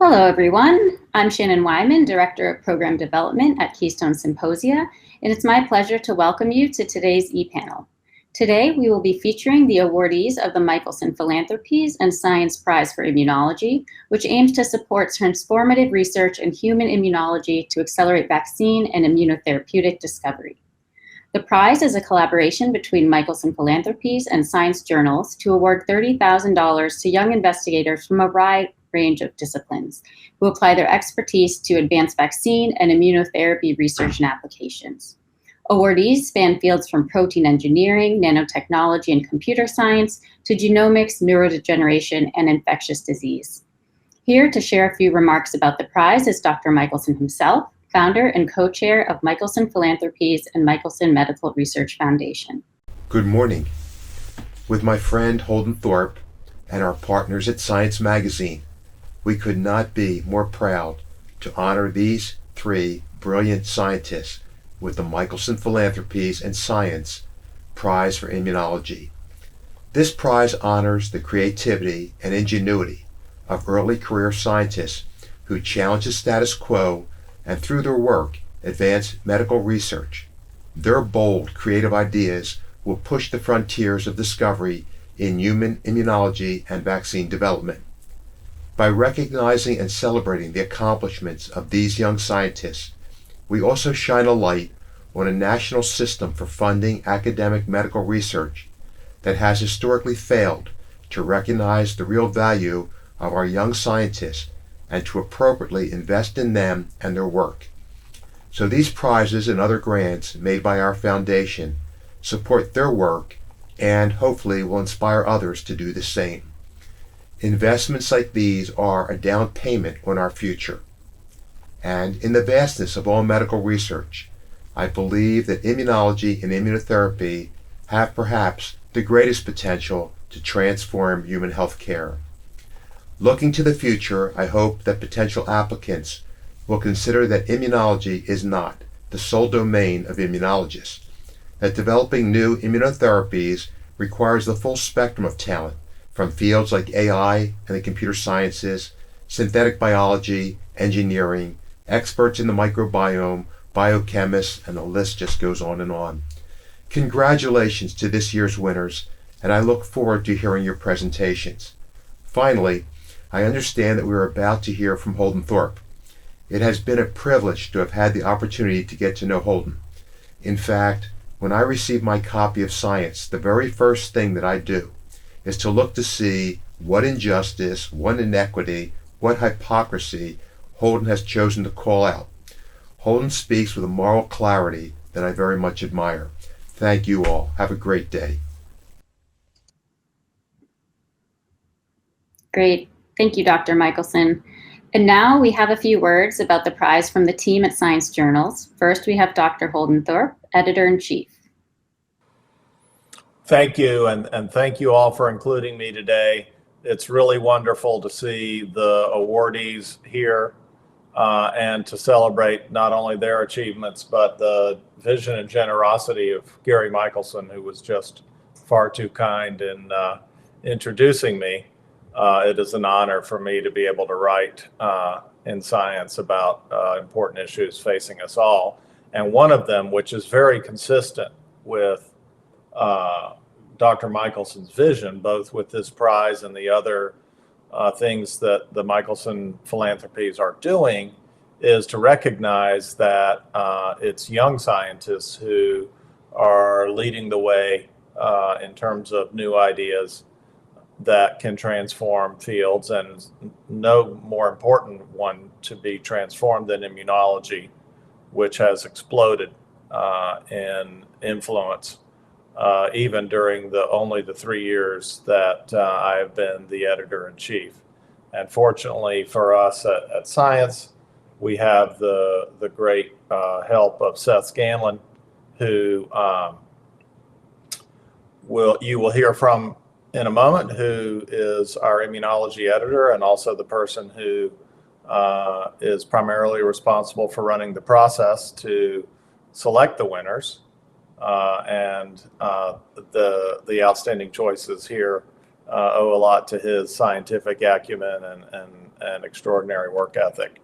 Hello, everyone. I'm Shannon Wyman, Director of Program Development at Keystone Symposia, and it's my pleasure to welcome you to today's ePanel. Today, we will be featuring the awardees of the Michelson Philanthropies and Science Prize for Immunology, which aims to support transformative research in human immunology to accelerate vaccine and immunotherapeutic discovery. The prize is a collaboration between Michelson Philanthropies and Science Journals to award $30,000 to young investigators from a wide range of disciplines who apply their expertise to advance vaccine and immunotherapy research and applications. Awardees span fields from protein engineering, nanotechnology, and computer science to genomics, neurodegeneration, and infectious disease. Here to share a few remarks about the prize is Dr. Michelson himself, founder and co-chair of Michelson Philanthropies and Michelson Medical Research Foundation. Good morning. With my friend Holden Thorpe and our partners at Science Magazine, we could not be more proud to honor these three brilliant scientists with the Michelson Philanthropies and Science Prize for Immunology. This prize honors the creativity and ingenuity of early career scientists who challenge the status quo and through their work advance medical research. Their bold, creative ideas will push the frontiers of discovery in human immunology and vaccine development. By recognizing and celebrating the accomplishments of these young scientists, we also shine a light on a national system for funding academic medical research that has historically failed to recognize the real value of our young scientists and to appropriately invest in them and their work. So these prizes and other grants made by our foundation support their work and hopefully will inspire others to do the same. Investments like these are a down payment on our future. And in the vastness of all medical research, I believe that immunology and immunotherapy have perhaps the greatest potential to transform human health care. Looking to the future, I hope that potential applicants will consider that immunology is not the sole domain of immunologists, that developing new immunotherapies requires the full spectrum of talent from fields like AI and the computer sciences, synthetic biology, engineering, experts in the microbiome, biochemists, and the list just goes on and on. Congratulations to this year's winners, and I look forward to hearing your presentations. Finally, I understand that we are about to hear from Holden Thorpe. It has been a privilege to have had the opportunity to get to know Holden. In fact, when I receive my copy of Science, the very first thing that I do is to look to see what injustice, what inequity, what hypocrisy Holden has chosen to call out. Holden speaks with a moral clarity that I very much admire. Thank you all. Have a great day. Great. Thank you, Dr. Michelson. And now we have a few words about the prize from the team at Science Journals. First, we have Dr. Holden Thorpe, Editor-in-Chief. Thank you, and thank you all for including me today. It's really wonderful to see the awardees here and to celebrate not only their achievements, but the vision and generosity of Gary Michelson, who was just far too kind in introducing me. It is an honor for me to be able to write in Science about important issues facing us all. And one of them, which is very consistent with Dr. Michelson's vision, both with this prize and the other things that the Michelson Philanthropies are doing, is to recognize that it's young scientists who are leading the way in terms of new ideas that can transform fields, and no more important one to be transformed than immunology, which has exploded in influence even during only the 3 years that I have been the editor-in-chief. And fortunately for us at Science, we have the great help of Seth Scanlon, who you will hear from in a moment, who is our immunology editor and also the person who is primarily responsible for running the process to select the winners. And the outstanding choices here owe a lot to his scientific acumen and extraordinary work ethic.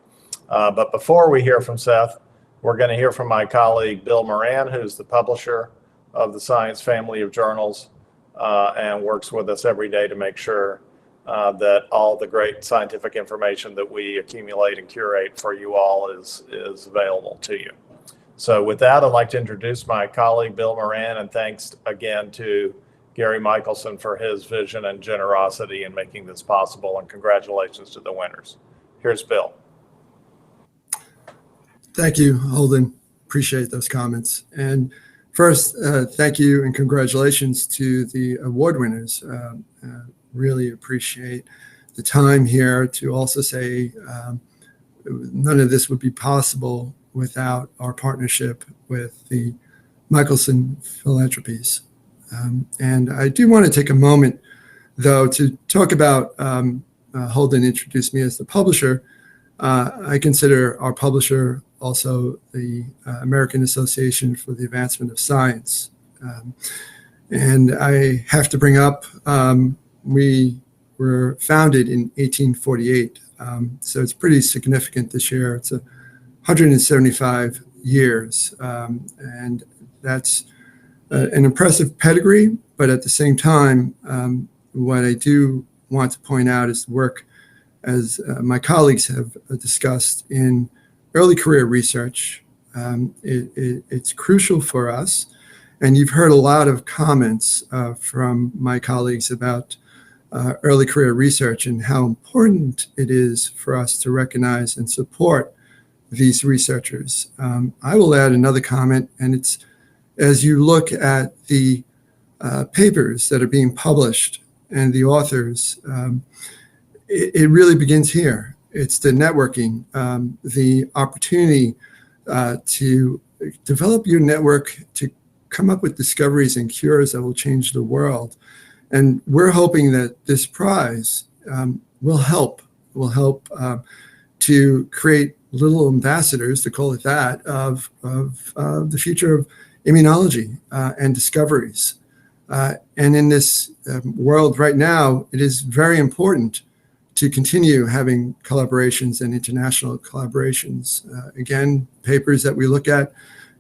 But before we hear from Seth, we're going to hear from my colleague Bill Moran, who's the publisher of the Science family of journals and works with us every day to make sure that all the great scientific information that we accumulate and curate for you all is available to you. So with that, I'd like to introduce my colleague Bill Moran, and thanks again to Gary Michelson for his vision and generosity in making this possible, and congratulations to the winners. Here's Bill. Thank you, Holden. Appreciate those comments. And first, thank you and congratulations to the award winners. Really appreciate the time here to also say none of this would be possible without our partnership with the Michelson Philanthropies. And I do want to take a moment, though, to talk about, Holden introduced me as the publisher. I consider our publisher also the American Association for the Advancement of Science. And I have to bring up, we were founded in 1848. So it's pretty significant this year. It's 175 years. And that's an impressive pedigree. But at the same time, what I do want to point out is the work, as my colleagues have discussed, in early career research. It's crucial for us. And you've heard a lot of comments from my colleagues about early career research and how important it is for us to recognize and support these researchers. I will add another comment, and it's as you look at the papers that are being published and the authors, it really begins here. It's the networking, the opportunity to develop your network to come up with discoveries and cures that will change the world. And we're hoping that this prize will help to create little ambassadors, to call it that, of the future of immunology and discoveries. And in this world right now, it is very important to continue having collaborations and international collaborations. Again, papers that we look at,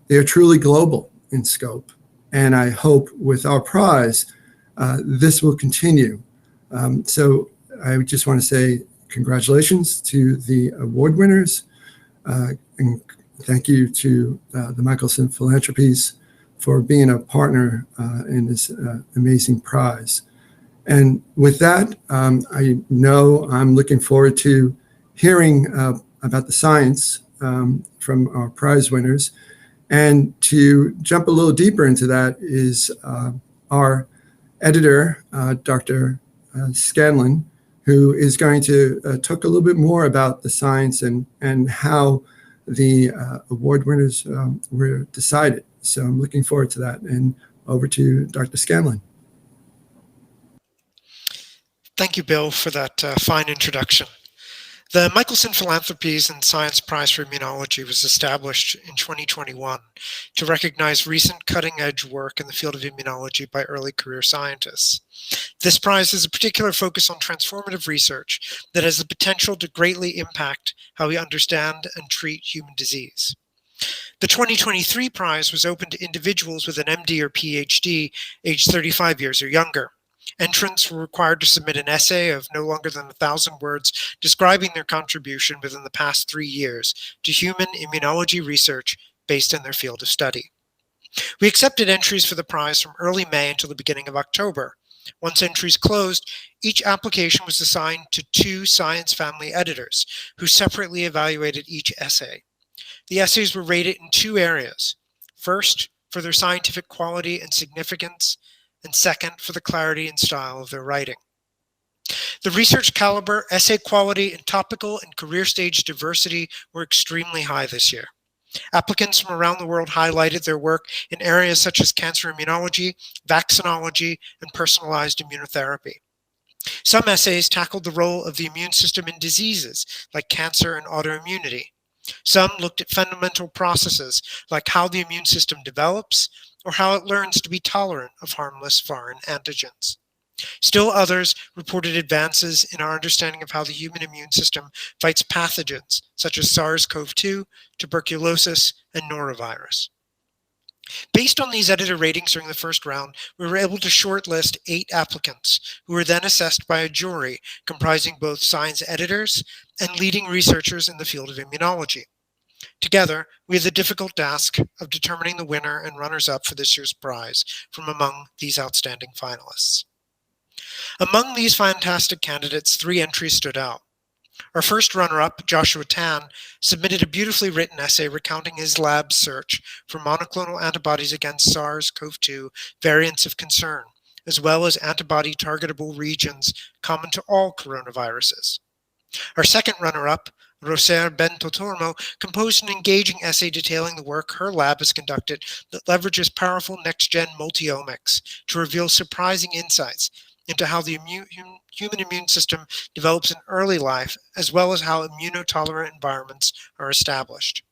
they are truly global in scope. And I hope with our prize, this will continue. So I just want to say congratulations to the award winners. And thank you to the Michelson Philanthropies for being a partner in this amazing prize. And with that, I know I'm looking forward to hearing about the science from our prize winners. And to jump a little deeper into that is our editor, Dr. Scanlon, who is going to talk a little bit more about the science and how the award winners were decided. So I'm looking forward to that. And over to Dr. Scanlon. Thank you, Bill, for that fine introduction. The Michelson Philanthropies and Science Prize for Immunology was established in 2021 to recognize recent cutting-edge work in the field of immunology by early career scientists. This prize has a particular focus on transformative research that has the potential to greatly impact how we understand and treat human disease. The 2023 prize was open to individuals with an MD or Ph.D. aged 35 years or younger. Entrants were required to submit an essay of no longer than 1,000 words describing their contribution within the past 3 years to human immunology research based in their field of study. We accepted entries for the prize from early May until the beginning of October. Once entries closed, each application was assigned to 2 science family editors who separately evaluated each essay. The essays were rated in 2 areas. First, for their scientific quality and significance, and second, for the clarity and style of their writing. The research caliber, essay quality, and topical and career stage diversity were extremely high this year. Applicants from around the world highlighted their work in areas such as cancer immunology, vaccinology, and personalized immunotherapy. Some essays tackled the role of the immune system in diseases like cancer and autoimmunity. Some looked at fundamental processes like how the immune system develops or how it learns to be tolerant of harmless foreign antigens. Still others reported advances in our understanding of how the human immune system fights pathogens such as SARS-CoV-2, tuberculosis, and norovirus. Based on these editor ratings during the first round, we were able to shortlist 8 applicants who were then assessed by a jury comprising both science editors and leading researchers in the field of immunology. Together, we had the difficult task of determining the winner and runners-up for this year's prize from among these outstanding finalists. Among these fantastic candidates, 3 entries stood out. Our first runner-up, Joshua Tan, submitted a beautifully written essay recounting his lab's search for monoclonal antibodies against SARS-CoV-2 variants of concern, as well as antibody targetable regions common to all coronaviruses. Our second runner-up, Roser Vento-Tormo, composed an engaging essay detailing the work her lab has conducted that leverages powerful next-gen multiomics to reveal surprising insights into how the human immune system develops in early life, as well as how immunotolerant environments are established.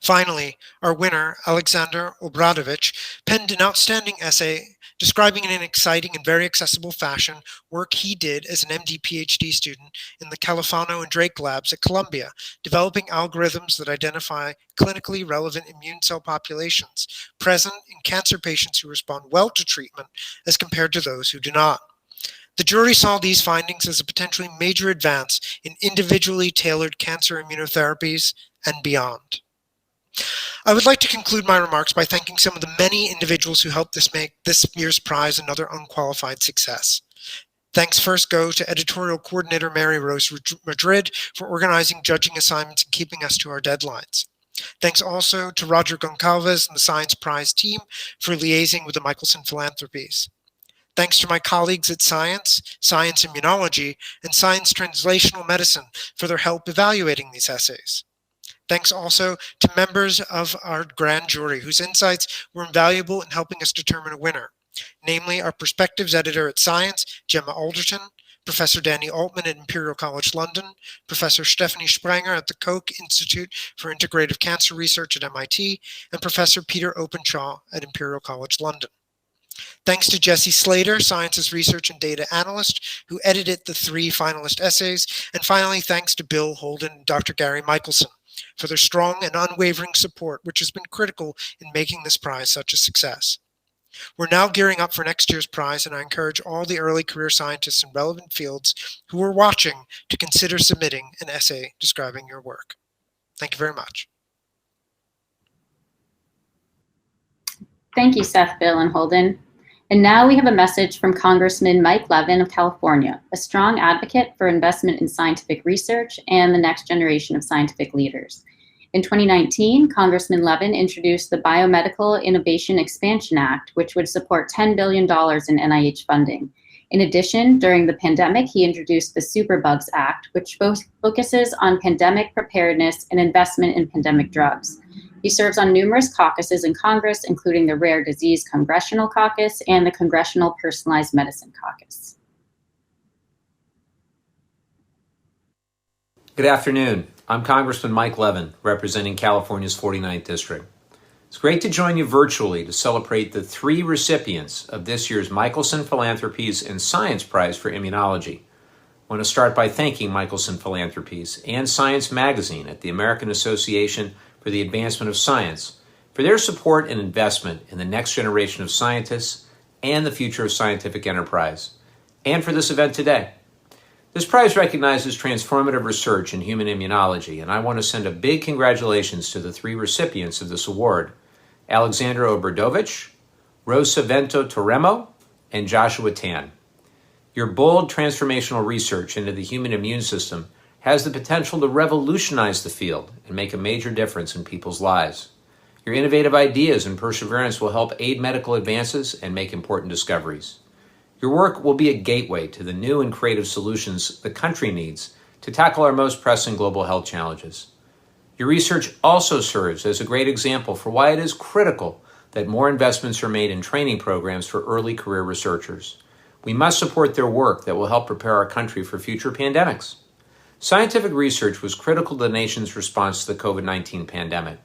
Finally, our winner, Aleksandar Obradovic, penned an outstanding essay describing in an exciting and very accessible fashion work he did as an MD Ph.D. student in the Califano and Drake labs at Columbia, developing algorithms that identify clinically relevant immune cell populations present in cancer patients who respond well to treatment as compared to those who do not. The jury saw these findings as a potentially major advance in individually tailored cancer immunotherapies and beyond. I would like to conclude my remarks by thanking some of the many individuals who helped make this year's prize another unqualified success. Thanks first go to editorial coordinator Mary Rose Madrid for organizing judging assignments and keeping us to our deadlines. Thanks also to Roger Goncalves and the Science Prize team for liaising with the Michelson Philanthropies. Thanks to my colleagues at Science Immunology, and Science Translational Medicine for their help evaluating these essays. Thanks also to members of our grand jury whose insights were invaluable in helping us determine a winner, namely our Perspectives editor at Science, Gemma Alderton, Professor Danny Altman at Imperial College London, Professor Stephanie Spranger at the Koch Institute for Integrative Cancer Research at MIT, and Professor Peter Openshaw at Imperial College London. Thanks to Jesse Slater, Sciences Research and Data Analyst, who edited the 3 finalist essays. And finally, thanks to Bill Holden and Dr. Gary Michelson for their strong and unwavering support, which has been critical in making this prize such a success. We're now gearing up for next year's prize, and I encourage all the early career scientists in relevant fields who are watching to consider submitting an essay describing your work. Thank you very much. Thank you, Seth, Bill, and Holden. And now we have a message from Congressman Mike Levin of California, a strong advocate for investment in scientific research and the next generation of scientific leaders. In 2019, Congressman Levin introduced the Biomedical Innovation Expansion Act, which would support $10 billion in NIH funding. In addition, during the pandemic, he introduced the Superbugs Act, which focuses on pandemic preparedness and investment in pandemic drugs. He serves on numerous caucuses in Congress, including the Rare Disease Congressional Caucus and the Congressional Personalized Medicine Caucus. Good afternoon. I'm Congressman Mike Levin, representing California's 49th District. It's great to join you virtually to celebrate the 3 recipients of this year's Michelson Philanthropies and Science Prize for Immunology. I want to start by thanking Michelson Philanthropies and Science Magazine at the American Association for the Advancement of Science for their support and investment in the next generation of scientists and the future of scientific enterprise, and for this event today. This prize recognizes transformative research in human immunology, and I want to send a big congratulations to the 3 recipients of this award: Aleksandar Obradovic, Roser Vento-Tormo, and Joshua Tan. Your bold transformational research into the human immune system has the potential to revolutionize the field and make a major difference in people's lives. Your innovative ideas and perseverance will help aid medical advances and make important discoveries. Your work will be a gateway to the new and creative solutions the country needs to tackle our most pressing global health challenges. Your research also serves as a great example for why it is critical that more investments are made in training programs for early career researchers. We must support their work that will help prepare our country for future pandemics. Scientific research was critical to the nation's response to the COVID-19 pandemic.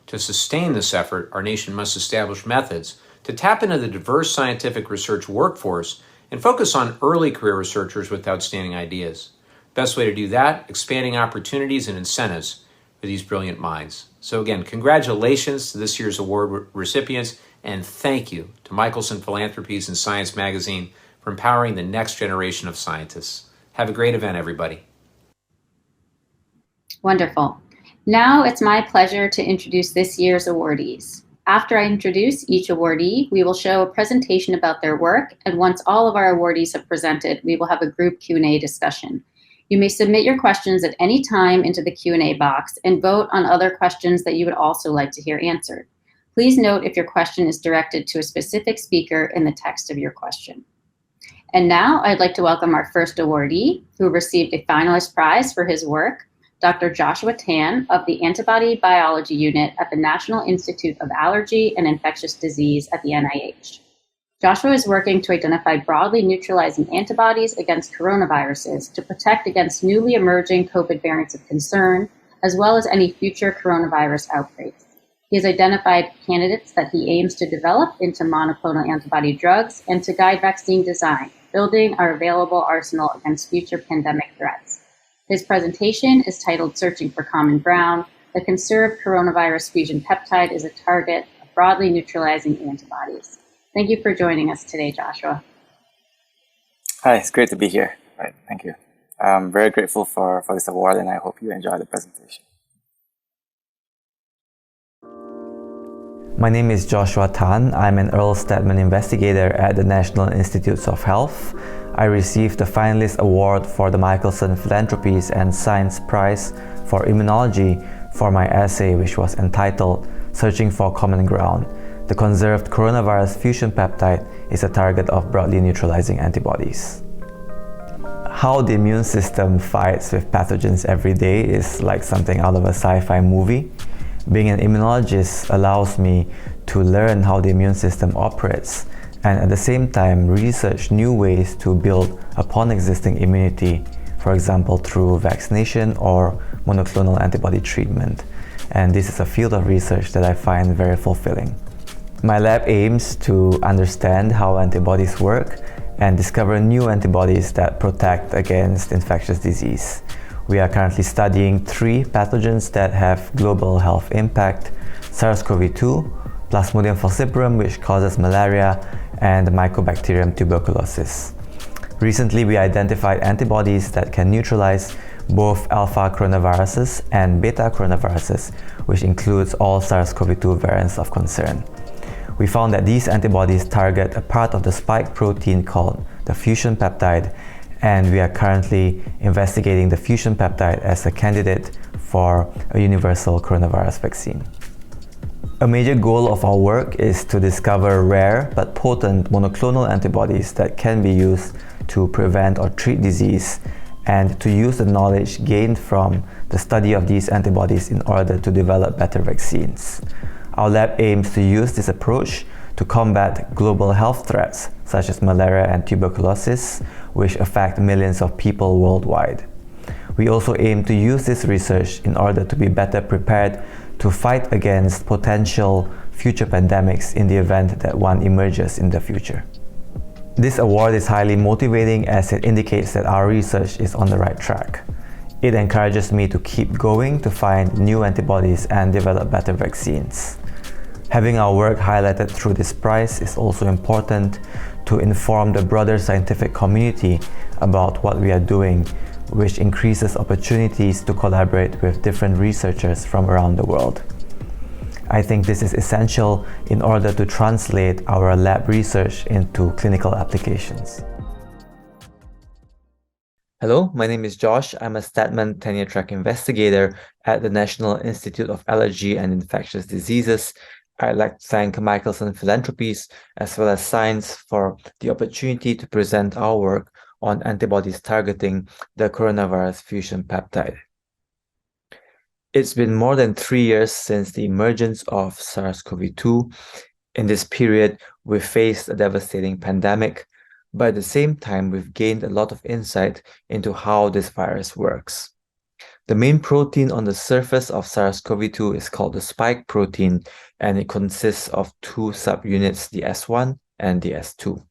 To sustain this effort, our nation must establish methods to tap into the diverse scientific research workforce and focus on early career researchers with outstanding ideas. Best way to do that, expanding opportunities and incentives for these brilliant minds. So again, congratulations to this year's award recipients, and thank you to Michelson Philanthropies and Science Magazine for empowering the next generation of scientists. Have a great event, everybody. Wonderful. Now it's my pleasure to introduce this year's awardees. After I introduce each awardee, we will show a presentation about their work, and once all of our awardees have presented, we will have a group Q&A discussion. You may submit your questions at any time into the Q&A box and vote on other questions that you would also like to hear answered. Please note if your question is directed to a specific speaker in the text of your question. And now I'd like to welcome our first awardee, who received a finalist prize for his work, Dr. Joshua Tan of the Antibody Biology Unit at the National Institute of Allergy and Infectious Disease at the NIH. Joshua is working to identify broadly neutralizing antibodies against coronaviruses to protect against newly emerging COVID variants of concern, as well as any future coronavirus outbreaks. He has identified candidates that he aims to develop into monoclonal antibody drugs and to guide vaccine design, building our available arsenal against future pandemic threats. His presentation is titled Searching for Common Ground. The conserved coronavirus fusion peptide is a target of broadly neutralizing antibodies. Thank you for joining us today, Joshua. Hi, it's great to be here. Right, thank you. I'm very grateful for this award, and I hope you enjoy the presentation. My name is Joshua Tan. I'm an Earl Stedman investigator at the National Institutes of Health. I received the Finalist Award for the Michelson Philanthropies and Science Prize for Immunology for my essay, which was entitled Searching for Common Ground. The conserved coronavirus fusion peptide is a target of broadly neutralizing antibodies. How the immune system fights with pathogens every day is like something out of a sci-fi movie. Being an immunologist allows me to learn how the immune system operates and at the same time research new ways to build upon existing immunity, for example through vaccination or monoclonal antibody treatment. And this is a field of research that I find very fulfilling. My lab aims to understand how antibodies work and discover new antibodies that protect against infectious disease. We are currently studying 3 pathogens that have global health impact: SARS-CoV-2, Plasmodium falciparum, which causes malaria, and Mycobacterium tuberculosis. Recently, we identified antibodies that can neutralize both alpha coronaviruses and beta coronaviruses, which includes all SARS-CoV-2 variants of concern. We found that these antibodies target a part of the spike protein called the fusion peptide, and we are currently investigating the fusion peptide as a candidate for a universal coronavirus vaccine. A major goal of our work is to discover rare but potent monoclonal antibodies that can be used to prevent or treat disease, and to use the knowledge gained from the study of these antibodies in order to develop better vaccines. Our lab aims to use this approach to combat global health threats such as malaria and tuberculosis, which affect millions of people worldwide. We also aim to use this research in order to be better prepared to fight against potential future pandemics in the event that one emerges in the future. This award is highly motivating as it indicates that our research is on the right track. It encourages me to keep going to find new antibodies and develop better vaccines. Having our work highlighted through this prize is also important to inform the broader scientific community about what we are doing, which increases opportunities to collaborate with different researchers from around the world. I think this is essential in order to translate our lab research into clinical applications. Hello, my name is Josh. I'm a Stedman tenure track investigator at the National Institute of Allergy and Infectious Diseases. I'd like to thank Michelson Philanthropies as well as Science for the opportunity to present our work on antibodies targeting the coronavirus fusion peptide. It's been more than 3 years since the emergence of SARS-CoV-2. In this period, we've faced a devastating pandemic, but at the same time, we've gained a lot of insight into how this virus works. The main protein on the surface of SARS-CoV-2 is called the spike protein, and it consists of 2 subunits, the S1 and the S2.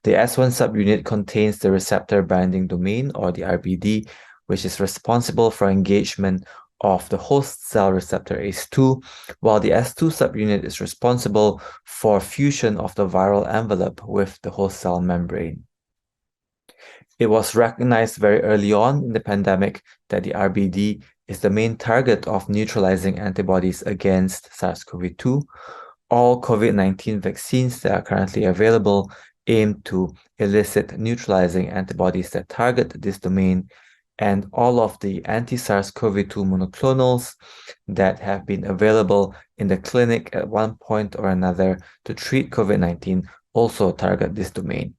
The S1 subunit contains the receptor binding domain, or the RBD, which is responsible for engagement of the host cell receptor ACE2, while the S2 subunit is responsible for fusion of the viral envelope with the host cell membrane. It was recognized very early on in the pandemic that the RBD is the main target of neutralizing antibodies against SARS-CoV-2. All COVID-19 vaccines that are currently available aim to elicit neutralizing antibodies that target this domain, and all of the anti-SARS-CoV-2 monoclonals that have been available in the clinic at one point or another to treat COVID-19 also target this domain.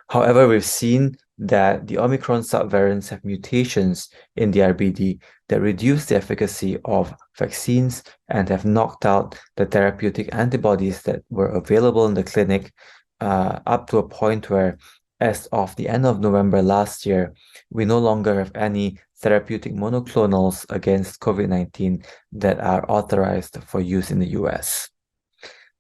However, we've seen that the Omicron subvariants have mutations in the RBD that reduce the efficacy of vaccines and have knocked out the therapeutic antibodies that were available in the clinic up to a point where, as of the end of November last year, we no longer have any therapeutic monoclonals against COVID-19 that are authorized for use in the US.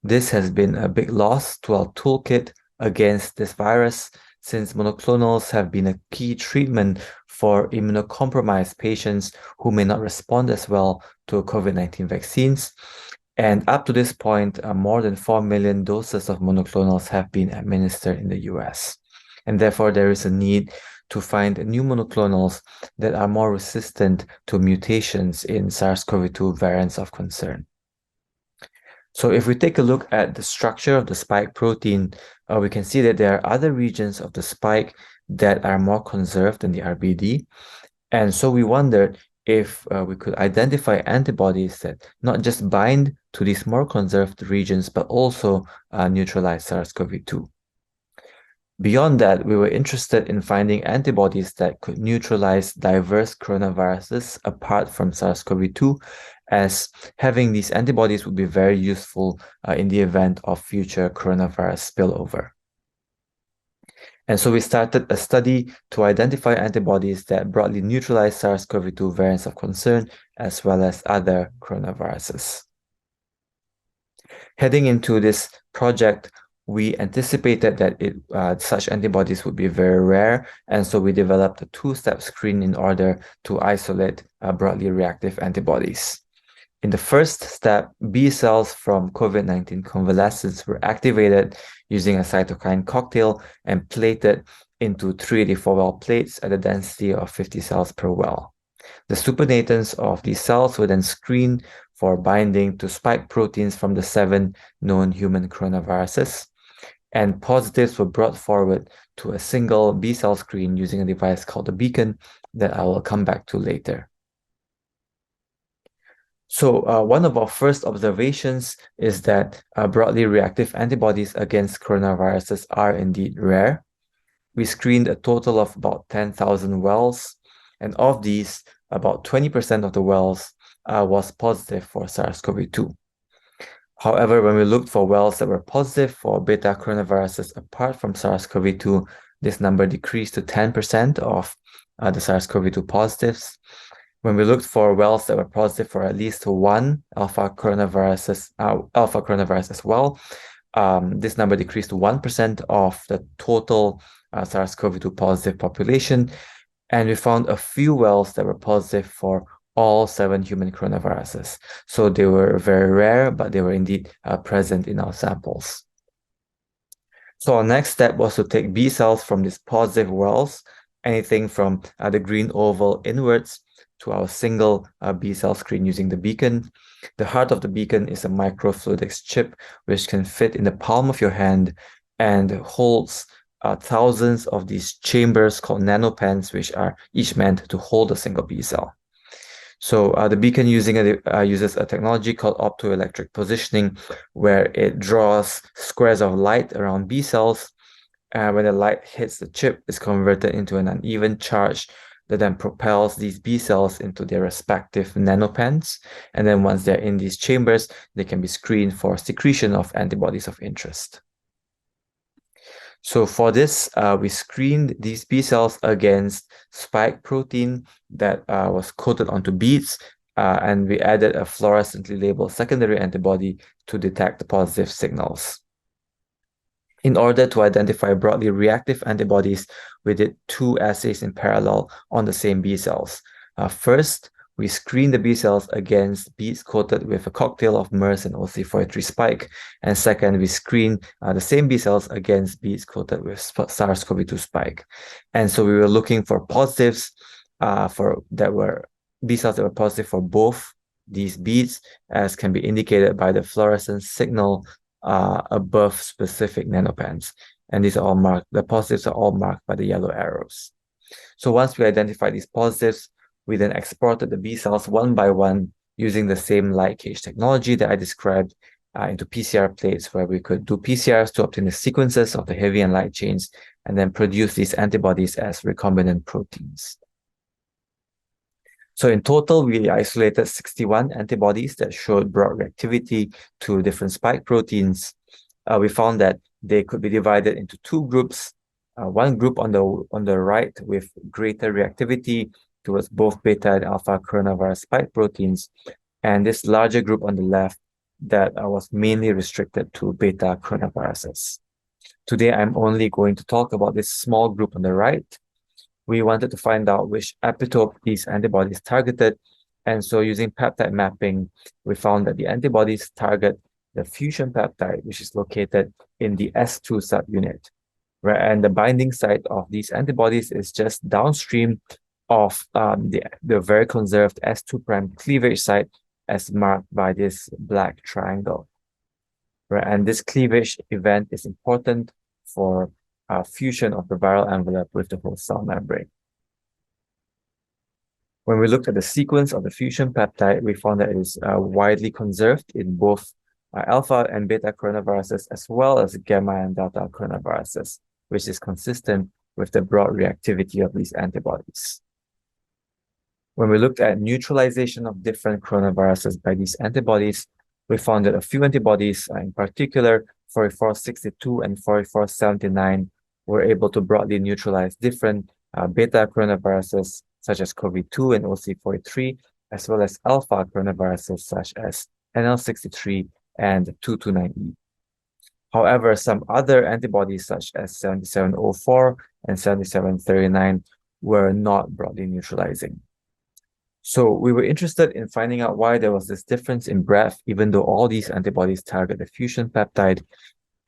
This has been a big loss to our toolkit against this virus, since monoclonals have been a key treatment for immunocompromised patients who may not respond as well to COVID-19 vaccines. And up to this point, more than 4 million doses of monoclonals have been administered in the US. And therefore, there is a need to find new monoclonals that are more resistant to mutations in SARS-CoV-2 variants of concern. So if we take a look at the structure of the spike protein, we can see that there are other regions of the spike that are more conserved than the RBD. And so we wondered if we could identify antibodies that not just bind to these more conserved regions, but also neutralize SARS-CoV-2. Beyond that, we were interested in finding antibodies that could neutralize diverse coronaviruses apart from SARS-CoV-2, as having these antibodies would be very useful in the event of future coronavirus spillover. And so we started a study to identify antibodies that broadly neutralize SARS-CoV-2 variants of concern, as well as other coronaviruses. Heading into this project, we anticipated that such antibodies would be very rare, and so we developed a two-step screen in order to isolate broadly reactive antibodies. In the first step, B cells from COVID-19 convalescents were activated using a cytokine cocktail and plated into 384 well plates at a density of 50 cells per well. The supernatants of these cells were then screened for binding to spike proteins from the 7 known human coronaviruses, and positives were brought forward to a single B cell screen using a device called a beacon that I will come back to later. So one of our first observations is that broadly reactive antibodies against coronaviruses are indeed rare. We screened a total of about 10,000 wells, and of these, about 20% of the wells was positive for SARS-CoV-2. However, when we looked for wells that were positive for beta coronaviruses apart from SARS-CoV-2, this number decreased to 10% of the SARS-CoV-2 positives. When we looked for wells that were positive for at least one alpha coronavirus as well, this number decreased to 1% of the total SARS-CoV-2 positive population. And we found a few wells that were positive for all 7 human coronaviruses. So they were very rare, but they were indeed present in our samples. So our next step was to take B cells from these positive wells, anything from the green oval inwards, to our single B cell screen using the beacon. The heart of the beacon is a microfluidics chip, which can fit in the palm of your hand and holds thousands of these chambers called nanopens, which are each meant to hold a single B cell. So the beacon uses a technology called optoelectric positioning, where it draws squares of light around B cells. When the light hits the chip, it's converted into an uneven charge that then propels these B cells into their respective nanopens. And then once they're in these chambers, they can be screened for secretion of antibodies of interest. So for this, we screened these B cells against spike protein that was coated onto beads, and we added a fluorescently labeled secondary antibody to detect the positive signals. In order to identify broadly reactive antibodies, we did 2 assays in parallel on the same B cells. First, we screened the B cells against beads coated with a cocktail of MERS and OC43 spike. And second, we screened the same B cells against beads coated with SARS-CoV-2 spike. And so we were looking for positives B cells that were positive for both these beads, as can be indicated by the fluorescence signal above specific nanobands. And these are all marked, the positives are all marked by the yellow arrows. So once we identified these positives, we then exported the B cells one by one using the same light cage technology that I described into PCR plates, where we could do PCRs to obtain the sequences of the heavy and light chains and then produce these antibodies as recombinant proteins. So in total, we isolated 61 antibodies that showed broad reactivity to different spike proteins. We found that they could be divided into 2 groups. One group on the right with greater reactivity towards both beta and alpha coronavirus spike proteins, and this larger group on the left that was mainly restricted to beta coronaviruses. Today, I'm only going to talk about this small group on the right. We wanted to find out which epitope these antibodies targeted, and so using peptide mapping, we found that the antibodies target the fusion peptide, which is located in the S2 subunit, and the binding site of these antibodies is just downstream of the very conserved S2' cleavage site, as marked by this black triangle. And this cleavage event is important for fusion of the viral envelope with the host cell membrane. When we looked at the sequence of the fusion peptide, we found that it is widely conserved in both alpha and beta coronaviruses, as well as gamma and delta coronaviruses, which is consistent with the broad reactivity of these antibodies. When we looked at neutralization of different coronaviruses by these antibodies, we found that a few antibodies, in particular 4462 and 4479, were able to broadly neutralize different beta coronaviruses such as COVID-2 and OC43, as well as alpha coronaviruses such as NL63 and 229E. However, some other antibodies such as 7704 and 7739 were not broadly neutralizing. So we were interested in finding out why there was this difference in breadth, even though all these antibodies target the fusion peptide.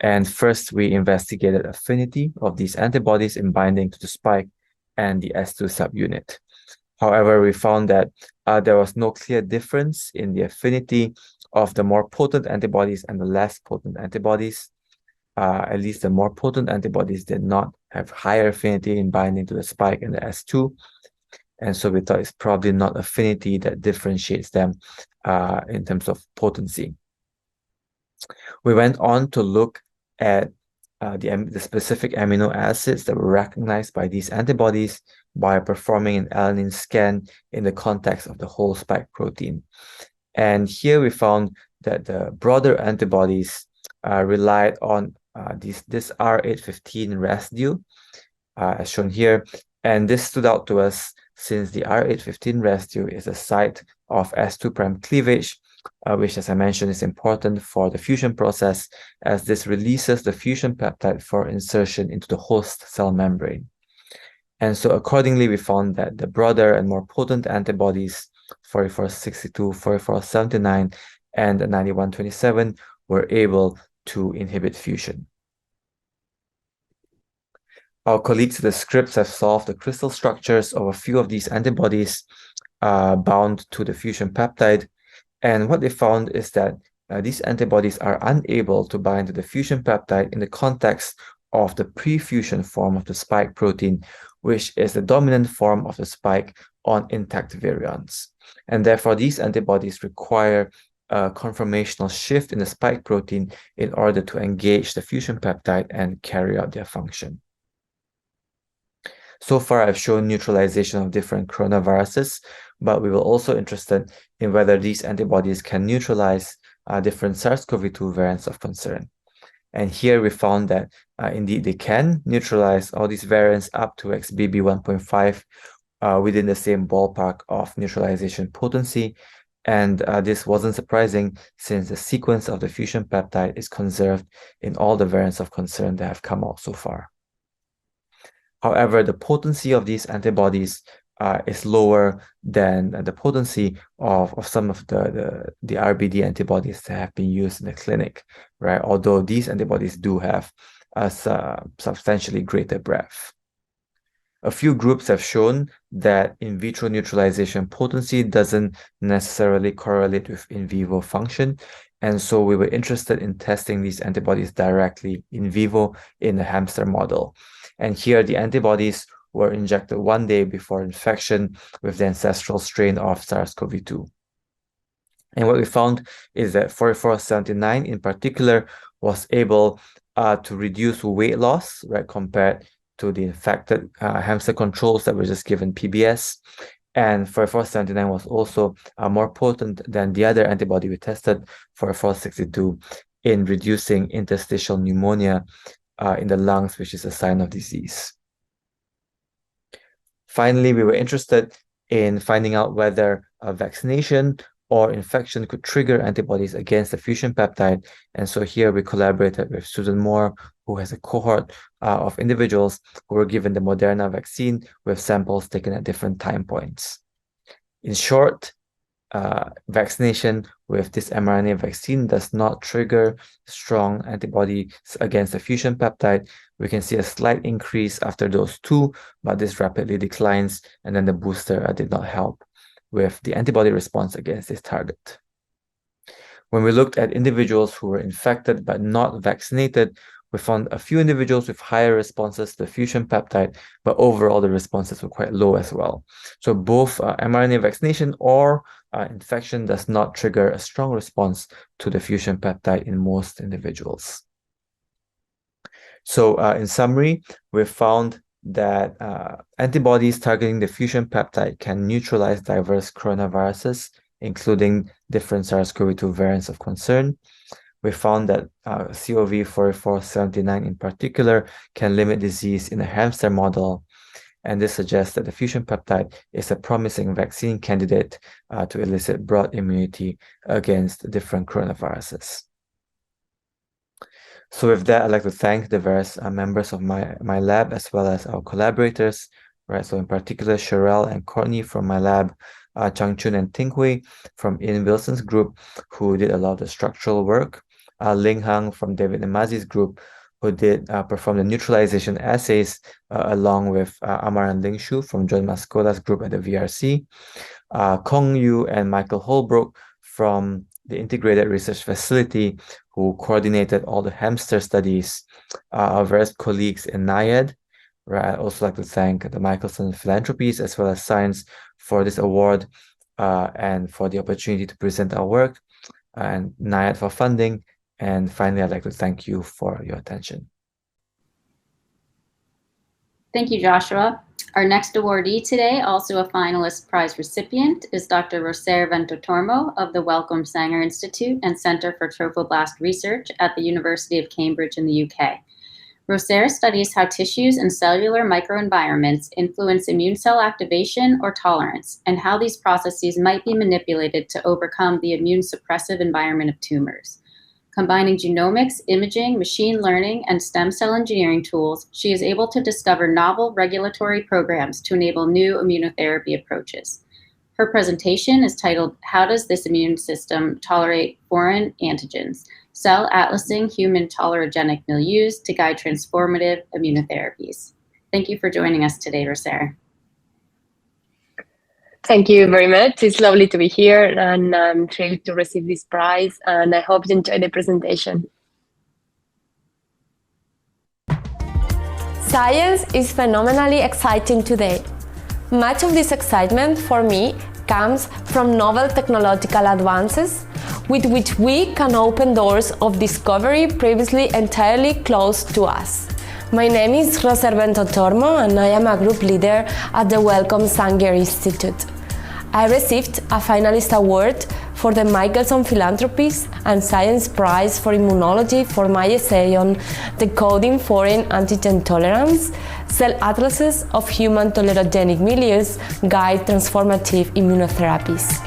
And first, we investigated affinity of these antibodies in binding to the spike and the S2 subunit. However, we found that there was no clear difference in the affinity of the more potent antibodies and the less potent antibodies. At least the more potent antibodies did not have higher affinity in binding to the spike and the S2. And so we thought it's probably not affinity that differentiates them in terms of potency. We went on to look at the specific amino acids that were recognized by these antibodies by performing an alanine scan in the context of the whole spike protein. And here we found that the broader antibodies relied on this R815 residue, as shown here. And this stood out to us since the R815 residue is a site of S2' cleavage, which, as I mentioned, is important for the fusion process, as this releases the fusion peptide for insertion into the host cell membrane. And so accordingly, we found that the broader and more potent antibodies, 4462, 4479, and 9127, were able to inhibit fusion. Our colleagues at the Scripps have solved the crystal structures of a few of these antibodies bound to the fusion peptide. And what they found is that these antibodies are unable to bind to the fusion peptide in the context of the pre-fusion form of the spike protein, which is the dominant form of the spike on intact virions. And therefore, these antibodies require a conformational shift in the spike protein in order to engage the fusion peptide and carry out their function. So far, I've shown neutralization of different coronaviruses, but we were also interested in whether these antibodies can neutralize different SARS-CoV-2 variants of concern. And here we found that indeed they can neutralize all these variants up to XBB 1.5 within the same ballpark of neutralization potency. And this wasn't surprising since the sequence of the fusion peptide is conserved in all the variants of concern that have come out so far. However, the potency of these antibodies is lower than the potency of some of the RBD antibodies that have been used in the clinic, right? Although these antibodies do have a substantially greater breadth. A few groups have shown that in vitro neutralization potency doesn't necessarily correlate with in vivo function, and so we were interested in testing these antibodies directly in vivo in a hamster model. And here the antibodies were injected 1 day before infection with the ancestral strain of SARS-CoV-2. And what we found is that 4479 in particular was able to reduce weight loss, right, compared to the infected hamster controls that were just given PBS. And 4479 was also more potent than the other antibody we tested, 4462, in reducing interstitial pneumonia in the lungs, which is a sign of disease. Finally, we were interested in finding out whether a vaccination or infection could trigger antibodies against the fusion peptide. And so here we collaborated with Susan Moore, who has a cohort of individuals who were given the Moderna vaccine with samples taken at different time points. In short, vaccination with this mRNA vaccine does not trigger strong antibodies against the fusion peptide. We can see a slight increase after dose 2, but this rapidly declines, and then the booster did not help with the antibody response against this target. When we looked at individuals who were infected but not vaccinated, we found a few individuals with higher responses to the fusion peptide, but overall the responses were quite low as well. So both mRNA vaccination or infection does not trigger a strong response to the fusion peptide in most individuals. So in summary, we found that antibodies targeting the fusion peptide can neutralize diverse coronaviruses, including different SARS-CoV-2 variants of concern. We found that CoV4479 in particular can limit disease in a hamster model, and this suggests that the fusion peptide is a promising vaccine candidate to elicit broad immunity against different coronaviruses. So with that, I'd like to thank the various members of my lab as well as our collaborators, right? So in particular, Sherelle and Courtney from my lab, Changchun and Tinghui from Ian Wilson's group, who did a lot of the structural work, Ling Hang from David Namazi's group, who did perform the neutralization assays along with Amar and Ling Shu from John Mascola's group at the VRC, Kong Yu and Michael Holbrook from the Integrated Research Facility, who coordinated all the hamster studies, our various colleagues in NIAID. Right, I'd also like to thank the Michelson Philanthropies as well as Science for this award and for the opportunity to present our work, and NIAID for funding. And finally, I'd like to thank you for your attention. Thank you, Joshua. Our next awardee today, also a finalist prize recipient, is Dr. Roser Vento-Tormo of the Wellcome Sanger Institute and Center for Trophoblast Research at the University of Cambridge in the UK. Roser studies how tissues and cellular microenvironments influence immune cell activation or tolerance, and how these processes might be manipulated to overcome the immune suppressive environment of tumors. Combining genomics, imaging, machine learning, and stem cell engineering tools, she is able to discover novel regulatory programs to enable new immunotherapy approaches. Her presentation is titled, How Does This Immune System Tolerate Foreign Antigens? Cell Atlasing Human Tolerogenic Milieus to Guide Transformative Immunotherapies. Thank you for joining us today, Roser. Thank you very much. It's lovely to be here, and I'm thrilled to receive this prize, and I hope you enjoy the presentation. Science is phenomenally exciting today. Much of this excitement for me comes from novel technological advances with which we can open doors of discovery previously entirely closed to us. My name is Roser Vento-Tormo, and I am a group leader at the Wellcome Sanger Institute. I received a finalist award for the Michelson Philanthropies and Science Prize for Immunology for my essay on Decoding Foreign Antigen Tolerance, Cell Atlases of Human Tolerogenic Milieus Guide Transformative Immunotherapies.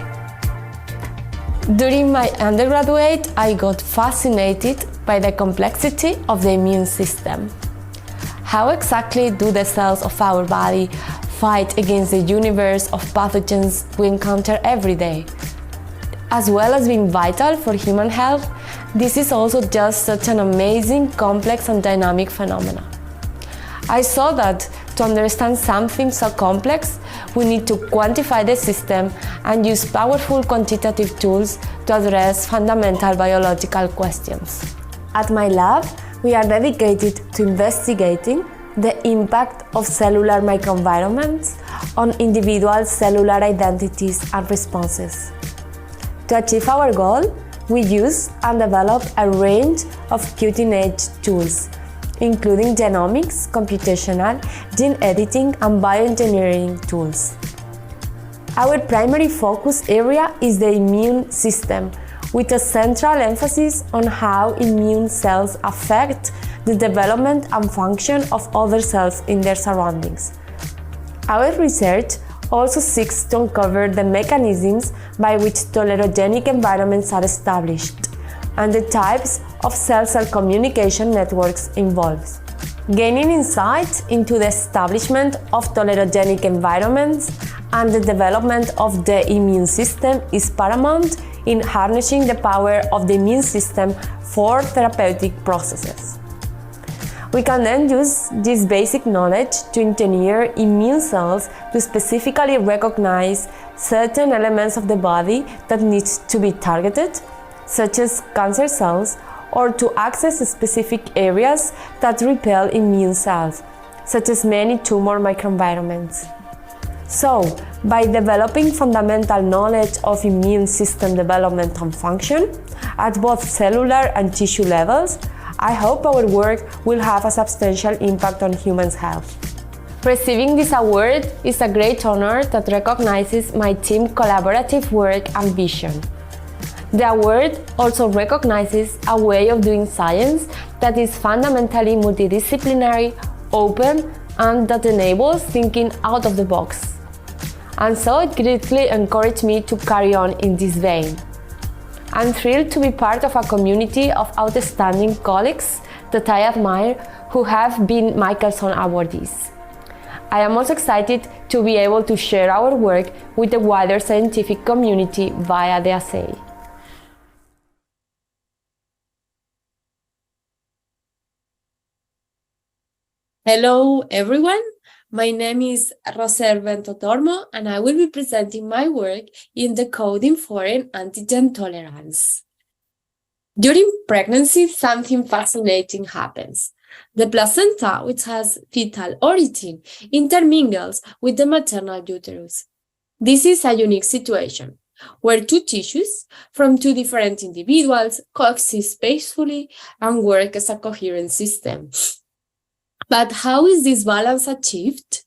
During my undergraduate, I got fascinated by the complexity of the immune system. How exactly do the cells of our body fight against the universe of pathogens we encounter every day? As well as being vital for human health, this is also just such an amazing, complex and dynamic phenomenon. I saw that to understand something so complex, we need to quantify the system and use powerful quantitative tools to address fundamental biological questions. At my lab, we are dedicated to investigating the impact of cellular microenvironments on individual cellular identities and responses. To achieve our goal, we use and develop a range of cutting-edge tools, including genomics, computational, gene editing, and bioengineering tools. Our primary focus area is the immune system, with a central emphasis on how immune cells affect the development and function of other cells in their surroundings. Our research also seeks to uncover the mechanisms by which tolerogenic environments are established and the types of cell-cell communication networks involved. Gaining insight into the establishment of tolerogenic environments and the development of the immune system is paramount in harnessing the power of the immune system for therapeutic processes. We can then use this basic knowledge to engineer immune cells to specifically recognize certain elements of the body that need to be targeted, such as cancer cells, or to access specific areas that repel immune cells, such as many tumor microenvironments. So, by developing fundamental knowledge of immune system development and function at both cellular and tissue levels, I hope our work will have a substantial impact on humans' health. Receiving this award is a great honor that recognizes my team's collaborative work and vision. The award also recognizes a way of doing science that is fundamentally multidisciplinary, open, and that enables thinking out of the box. And so it greatly encouraged me to carry on in this vein. I'm thrilled to be part of a community of outstanding colleagues that I admire who have been Michelson awardees. I am also excited to be able to share our work with the wider scientific community via the assay. Hello everyone, my name is Roser Vento-Tormo and I will be presenting my work in Decoding foreign antigen tolerance. During pregnancy, something fascinating happens. The placenta, which has fetal origin, intermingles with the maternal uterus. This is a unique situation, where two tissues from two different individuals coexist peacefully and work as a coherent system. But how is this balance achieved?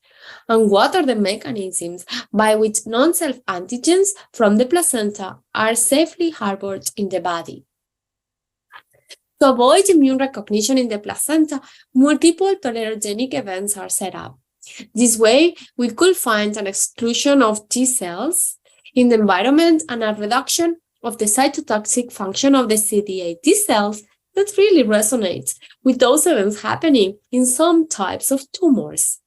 And what are the mechanisms by which non-self antigens from the placenta are safely harbored in the body? To avoid immune recognition in the placenta, multiple tolerogenic events are set up. This way, we could find an exclusion of T cells in the environment and a reduction of the cytotoxic function of the CD8 T cells that really resonates with those events happening in some types of tumors.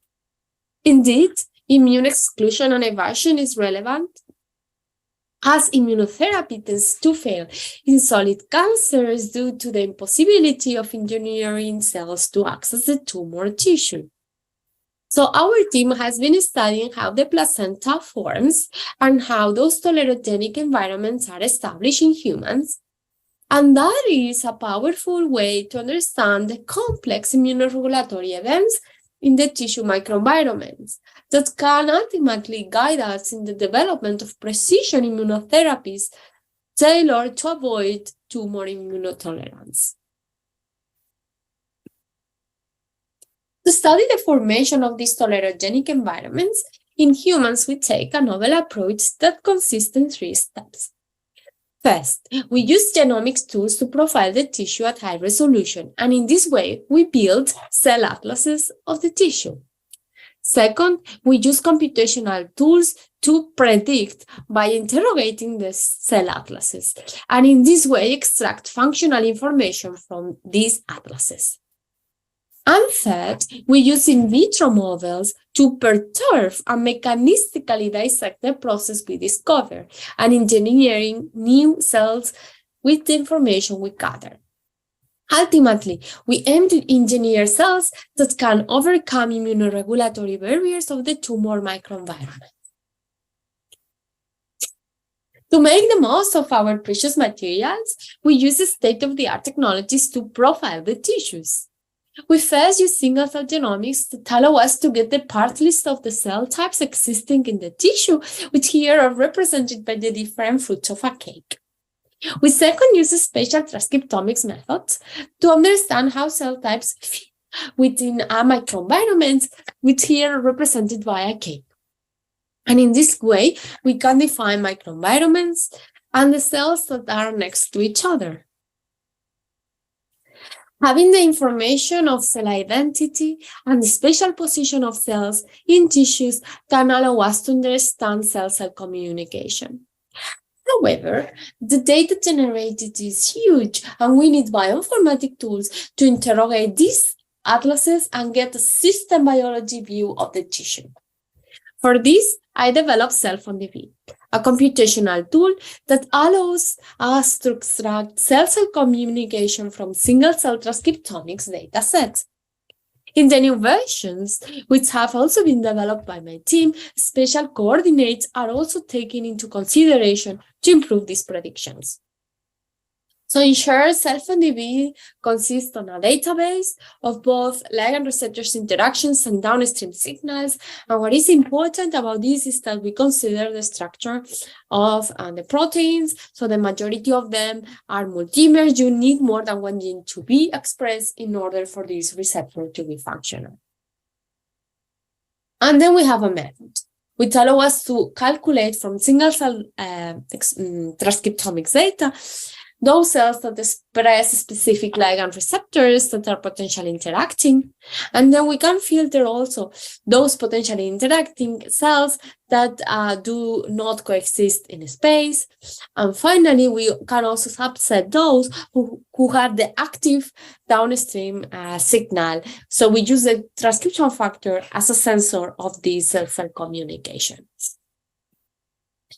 Indeed, immune exclusion and evasion is relevant, as immunotherapy tends to fail in solid cancers due to the impossibility of engineering cells to access the tumor tissue. So our team has been studying how the placenta forms and how those tolerogenic environments are established in humans. And that is a powerful way to understand the complex immunoregulatory events in the tissue microenvironments that can ultimately guide us in the development of precision immunotherapies tailored to avoid tumor immunotolerance. To study the formation of these tolerogenic environments, in humans we take a novel approach that consists in 3 steps. First, we use genomics tools to profile the tissue at high resolution, and in this way, we build cell atlases of the tissue. Second, we use computational tools to predict by interrogating the cell atlases, and in this way extract functional information from these atlases. And third, we use in vitro models to perturb and mechanistically dissect the process we discover, and engineering new cells with the information we gather. Ultimately, we aim to engineer cells that can overcome immunoregulatory barriers of the tumor microenvironment. To make the most of our precious materials, we use state-of-the-art technologies to profile the tissues. We first use single-cell genomics that allow us to get the part list of the cell types existing in the tissue, which here are represented by the different fruits of a cake. We second use spatial transcriptomics methods to understand how cell types fit within a microenvironment, which here are represented by a cake. And in this way, we can define microenvironments and the cells that are next to each other. Having the information of cell identity and the spatial position of cells in tissues can allow us to understand cell-cell communication. However, the data generated is huge, and we need bioinformatic tools to interrogate these atlases and get a system biology view of the tissue. For this, I developed CellPhoneDB, a computational tool that allows us to extract cell-cell communication from single-cell transcriptomics datasets. In the new versions, which have also been developed by my team, spatial coordinates are also taken into consideration to improve these predictions. So in short, CellPhoneDB consists of a database of both ligand receptors interactions and downstream signals. And what is important about this is that we consider the structure of the proteins. So the majority of them are multimers. You need more than one gene to be expressed in order for this receptor to be functional. And then we have a method which allows us to calculate from single-cell transcriptomics data those cells that express specific ligand receptors that are potentially interacting. And then we can filter also those potentially interacting cells that do not coexist in space. And finally, we can also subset those who have the active downstream signal. So we use the transcription factor as a sensor of this cell-cell communication.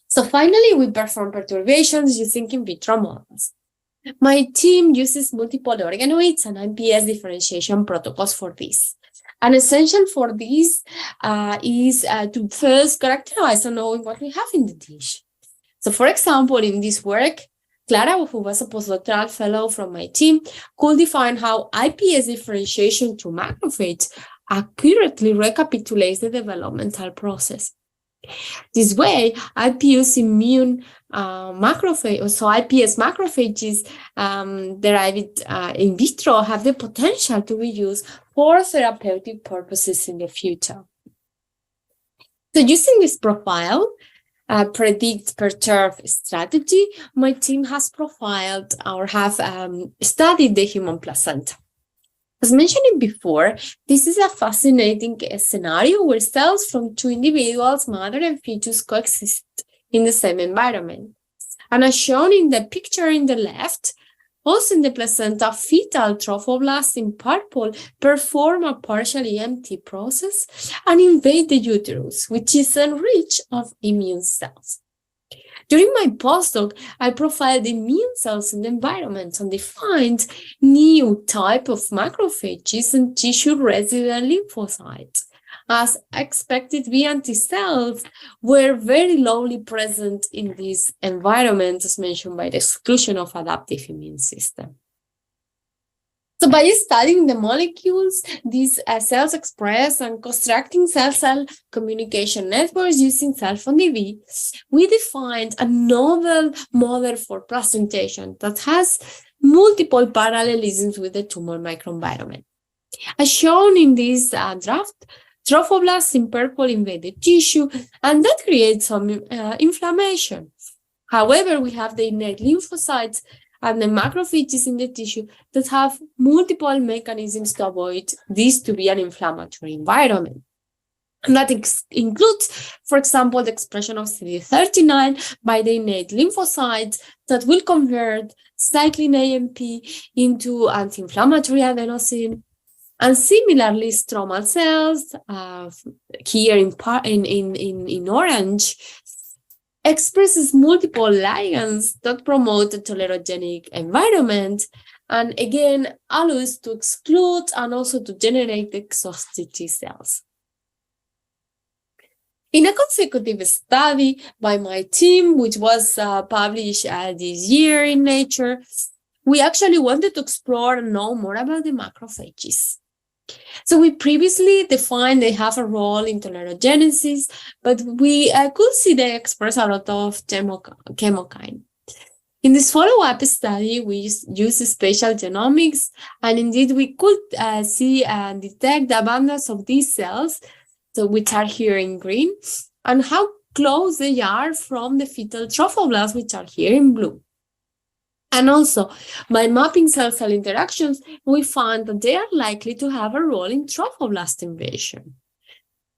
So finally, we perform perturbations using in vitro models. My team uses multiple organoids and MPS differentiation protocols for this. And essential for this is to first characterize and know what we have in the dish. So for example, in this work, Clara, who was a postdoctoral fellow from my team, could define how IPS differentiation to macrophages accurately recapitulates the developmental process. This way, IPS immune macrophage, so IPS macrophages derived in vitro have the potential to be used for therapeutic purposes in the future. So using this profile, predict perturb strategy, my team has profiled or have studied the human placenta. As mentioned before, this is a fascinating scenario where cells from two individuals, mother and fetus, coexist in the same environment. And as shown in the picture in the left, also in the placenta, fetal trophoblasts in purple perform a partially empty process and invade the uterus, which is enriched of immune cells. During my postdoc, I profiled immune cells in the environment and defined new type of macrophages and tissue-resident lymphocytes. As expected, B anti-cells were very lowly present in this environment, as mentioned, by the exclusion of adaptive immune system. So by studying the molecules, these cells express and constructing cell-cell communication networks using CellPhoneDB, we defined a novel model for placentation that has multiple parallelisms with the tumor microenvironment. As shown in this draft, trophoblasts in purple invade the tissue, and that creates some inflammation. However, we have the innate lymphocytes and the macrophages in the tissue that have multiple mechanisms to avoid this to be an inflammatory environment. And that includes, for example, the expression of CD39 by the innate lymphocytes that will convert cyclin AMP into anti-inflammatory adenosine. And similarly, stromal cells, here in orange, expresses multiple ligands that promote a tolerogenic environment, and again, allows to exclude and also to generate exhausted T cells. In a consecutive study by my team, which was published this year in Nature, we actually wanted to explore and know more about the macrophages. So we previously defined they have a role in tolerogenesis, but we could see they express a lot of chemokine. In this follow-up study, we used spatial genomics, and indeed we could see and detect the abundance of these cells, so which are here in green, and how close they are from the fetal trophoblasts, which are here in blue. And also, by mapping cell-cell interactions, we found that they are likely to have a role in trophoblast invasion.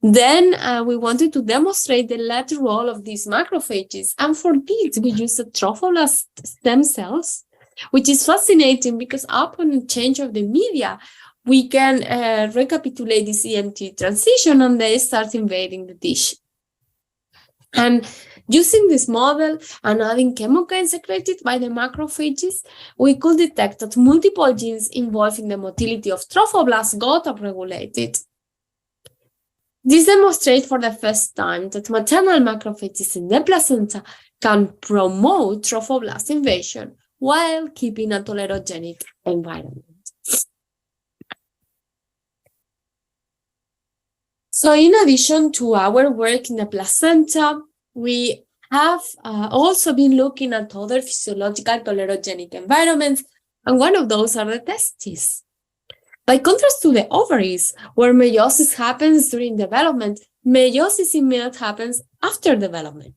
Then we wanted to demonstrate the latter role of these macrophages, and for this, we used the trophoblast stem cells, which is fascinating because upon change of the media, we can recapitulate this EMT transition and they start invading the dish. And using this model and adding chemokines secreted by the macrophages, we could detect that multiple genes involved in the motility of trophoblasts got upregulated. This demonstrates for the first time that maternal macrophages in the placenta can promote trophoblast invasion while keeping a tolerogenic environment. So in addition to our work in the placenta, we have also been looking at other physiological tolerogenic environments, and one of those are the testes. By contrast to the ovaries, where meiosis happens during development, meiosis in milk happens after development.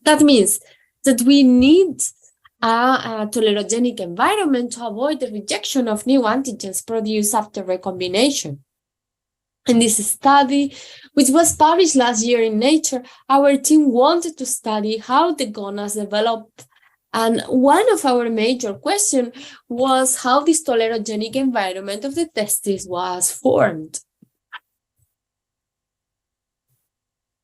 That means that we need a tolerogenic environment to avoid the rejection of new antigens produced after recombination. In this study, which was published last year in Nature, our team wanted to study how the gonads develop. And one of our major questions was how this tolerogenic environment of the testes was formed.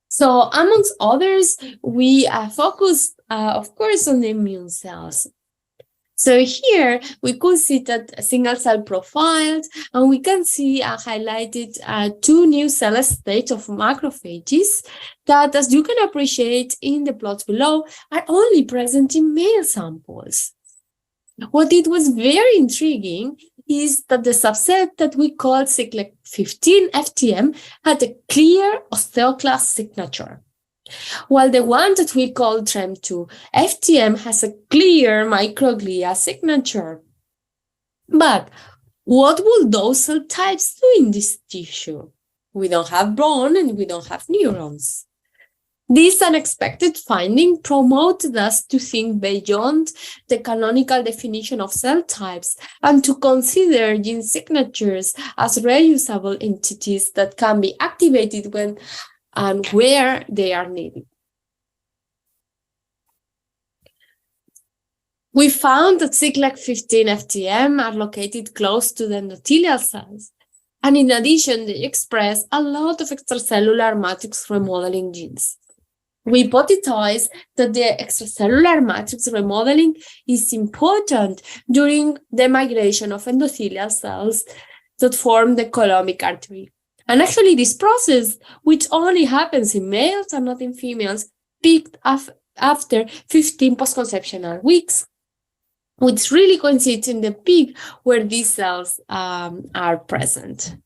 So amongst others, we focused, of course, on the immune cells. So here we could see that single cell profiles, and we can see highlighted two new cell states of macrophages that, as you can appreciate in the plots below, are only present in male samples. What it was very intriguing is that the subset that we call cyclic 15 FTM had a clear osteoclast signature, while the one that we call TREM2 FTM has a clear microglia signature. But what will those cell types do in this tissue? We don't have bone and we don't have neurons. This unexpected finding promoted us to think beyond the canonical definition of cell types and to consider gene signatures as reusable entities that can be activated when and where they are needed. We found that cyclic 15 FTM are located close to the endothelial cells, and in addition, they express a lot of extracellular matrix remodeling genes. We hypothesize that the extracellular matrix remodeling is important during the migration of endothelial cells that form the coulombic artery. And actually, this process, which only happens in males and not in females, peaked after 15 postconceptional weeks, which really coincides in the peak where these cells are present.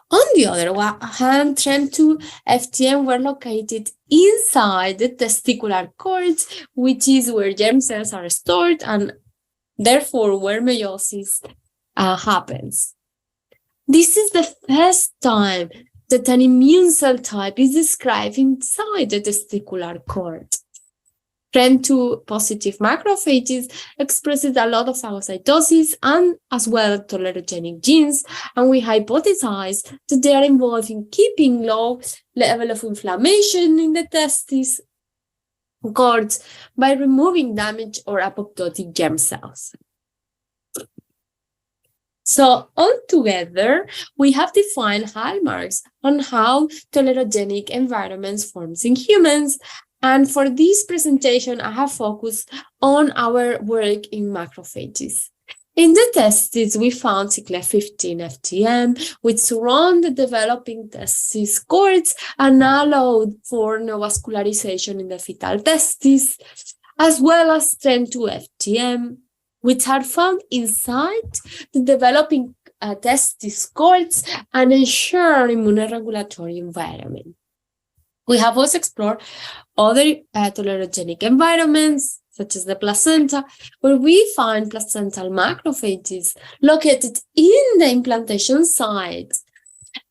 On the other hand, TREM2 FTM were located inside the testicular cords, which is where germ cells are stored and therefore where meiosis happens. This is the first time that an immune cell type is described inside the testicular cord. TREM2 positive macrophages expresses a lot of phagocytosis and as well tolerogenic genes, and we hypothesized that they are involved in keeping low level of inflammation in the testis cords by removing damaged or apoptotic germ cells. So altogether, we have defined hallmarks on how tolerogenic environments forms in humans. And for this presentation, I have focused on our work in macrophages. In the testes, we found CYCLA-15 FTM, which surround the developing testis cords and allowed for neovascularization in the fetal testis, as well as TREM2 FTM, which are found inside the developing testis cords and ensure immunoregulatory environment. We have also explored other tolerogenic environments, such as the placenta, where we find placental macrophages located in the implantation site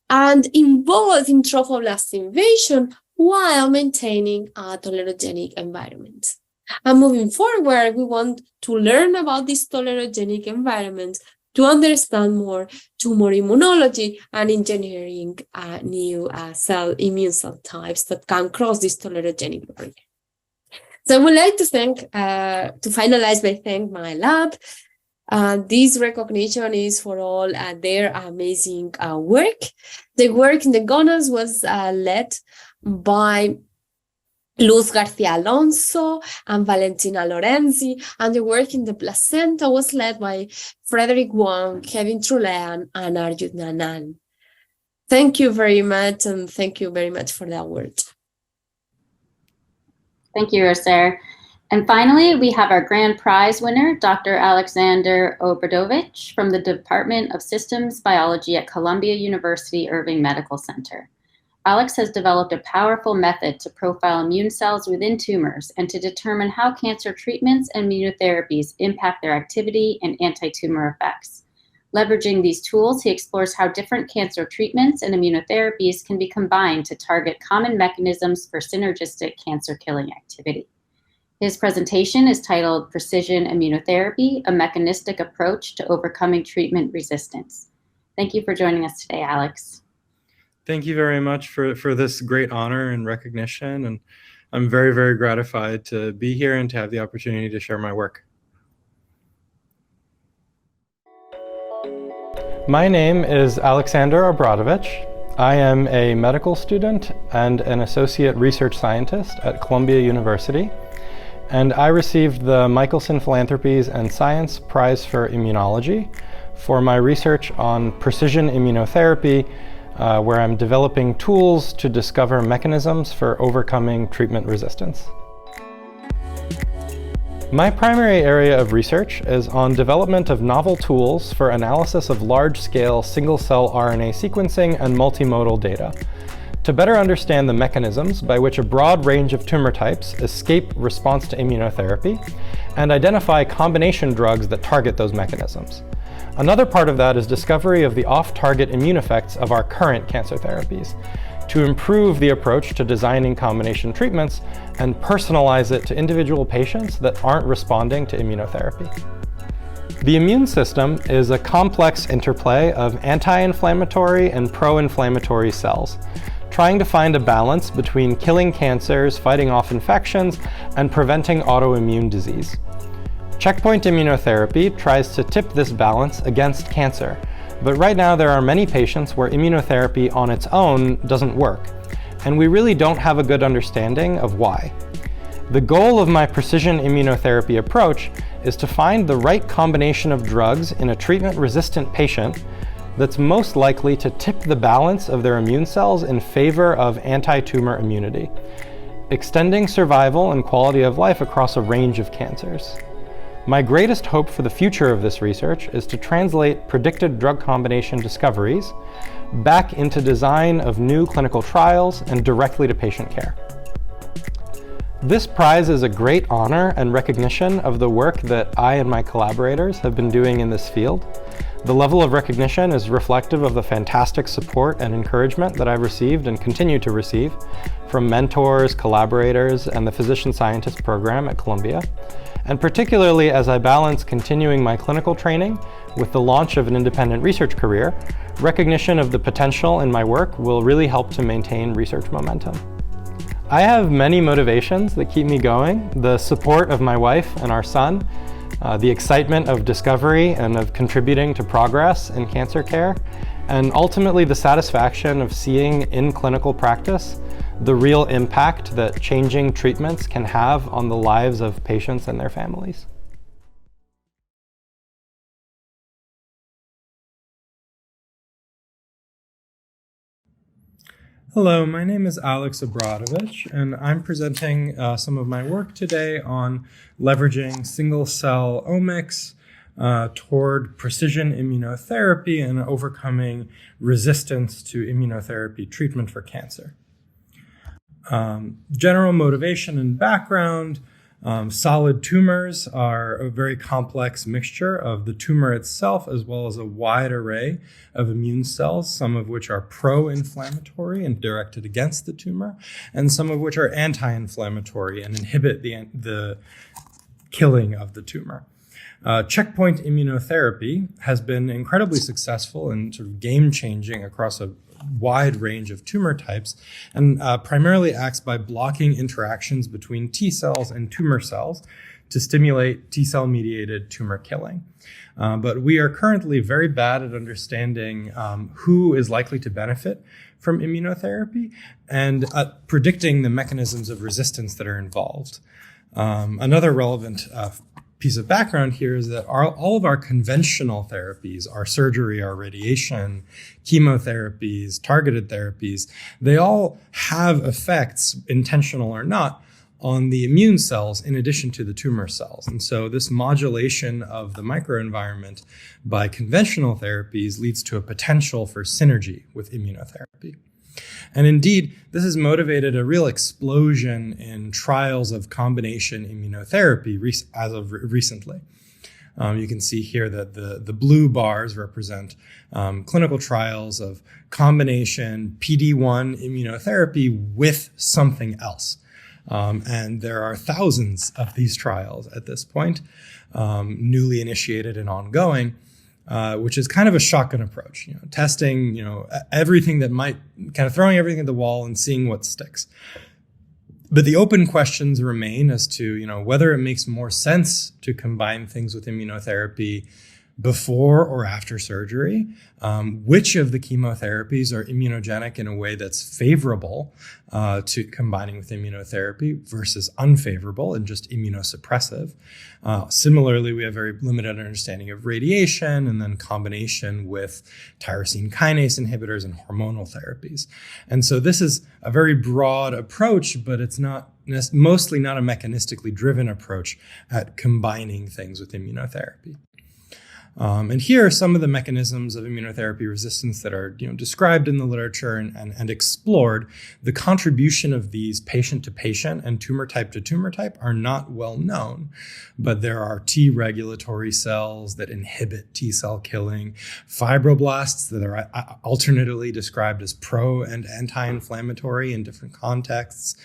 and involved in trophoblast invasion while maintaining a tolerogenic environment. And moving forward, we want to learn about this tolerogenic environment to understand more tumor immunology and engineering new immune cell types that can cross this tolerogenic barrier. So I would like to finalize by thanking my lab. This recognition is for all their amazing work. The work in the gonads was led by Luz Garcia Alonso and Valentina Lorenzi, and the work in the placenta was led by Frederick Wong, Kevin Trulean, and Arjun Nanan. Thank you very much, and thank you very much for the award. Thank you, Roser. And finally, we have our grand prize winner, Dr. Aleksandar Obradovic from the Department of Systems Biology at Columbia University Irving Medical Center. Alex has developed a powerful method to profile immune cells within tumors and to determine how cancer treatments and immunotherapies impact their activity and anti-tumor effects. Leveraging these tools, he explores how different cancer treatments and immunotherapies can be combined to target common mechanisms for synergistic cancer-killing activity. His presentation is titled Precision Immunotherapy, a Mechanistic Approach to Overcoming Treatment Resistance. Thank you for joining us today, Alex. Thank you very much for this great honor and recognition. And I'm very, very gratified to be here and to have the opportunity to share my work. My name is Aleksandar Obradovic. I am a medical student and an associate research scientist at Columbia University. And I received the Michelson Philanthropies and Science Prize for Immunology for my research on precision immunotherapy, where I'm developing tools to discover mechanisms for overcoming treatment resistance. My primary area of research is on development of novel tools for analysis of large-scale single-cell RNA sequencing and multimodal data, to better understand the mechanisms by which a broad range of tumor types escape response to immunotherapy and identify combination drugs that target those mechanisms. Another part of that is discovery of the off-target immune effects of our current cancer therapies, to improve the approach to designing combination treatments and personalize it to individual patients that aren't responding to immunotherapy. The immune system is a complex interplay of anti-inflammatory and pro-inflammatory cells, trying to find a balance between killing cancers, fighting off infections, and preventing autoimmune disease. Checkpoint immunotherapy tries to tip this balance against cancer, but right now there are many patients where immunotherapy on its own doesn't work, and we really don't have a good understanding of why. The goal of my precision immunotherapy approach is to find the right combination of drugs in a treatment-resistant patient that's most likely to tip the balance of their immune cells in favor of anti-tumor immunity, extending survival and quality of life across a range of cancers. My greatest hope for the future of this research is to translate predicted drug combination discoveries back into design of new clinical trials and directly to patient care. This prize is a great honor and recognition of the work that I and my collaborators have been doing in this field. The level of recognition is reflective of the fantastic support and encouragement that I've received and continue to receive from mentors, collaborators, and the physician scientist program at Columbia, and particularly as I balance continuing my clinical training with the launch of an independent research career, recognition of the potential in my work will really help to maintain research momentum. I have many motivations that keep me going: the support of my wife and our son, the excitement of discovery and of contributing to progress in cancer care, and ultimately the satisfaction of seeing in clinical practice the real impact that changing treatments can have on the lives of patients and their families. Hello, my name is Alex Obradovic, and I'm presenting some of my work today on leveraging single-cell omics toward precision immunotherapy and overcoming resistance to immunotherapy treatment for cancer. General motivation and background: solid tumors are a very complex mixture of the tumor itself as well as a wide array of immune cells, some of which are pro-inflammatory and directed against the tumor, and some of which are anti-inflammatory and inhibit the killing of the tumor. Checkpoint immunotherapy has been incredibly successful and sort of game-changing across a wide range of tumor types, and primarily acts by blocking interactions between T cells and tumor cells to stimulate T cell mediated tumor killing. But we are currently very bad at understanding who is likely to benefit from immunotherapy and at predicting the mechanisms of resistance that are involved. Another relevant piece of background here is that all of our conventional therapies, our surgery, our radiation, chemotherapies, targeted therapies, they all have effects, intentional or not, on the immune cells in addition to the tumor cells. And so this modulation of the microenvironment by conventional therapies leads to a potential for synergy with immunotherapy. And indeed, this has motivated a real explosion in trials of combination immunotherapy as of recently. You can see here that the blue bars represent clinical trials of combination PD-1 immunotherapy with something else. And there are thousands of these trials at this point, newly initiated and ongoing. Which is kind of a shotgun approach, testing, everything that might, kind of throwing everything at the wall and seeing what sticks. But the open questions remain as to, whether it makes more sense to combine things with immunotherapy before or after surgery, which of the chemotherapies are immunogenic in a way that's favorable to combining with immunotherapy versus unfavorable and just immunosuppressive. Similarly, we have very limited understanding of radiation and then combination with tyrosine kinase inhibitors and hormonal therapies. And so this is a very broad approach, but it's mostly not a mechanistically driven approach at combining things with immunotherapy. And here are some of the mechanisms of immunotherapy resistance that are described in the literature and explored. The contribution of these patient to patient and tumor type to tumor type are not well known, but there are T regulatory cells that inhibit T cell killing, fibroblasts that are alternatively described as pro and anti-inflammatory in different contexts.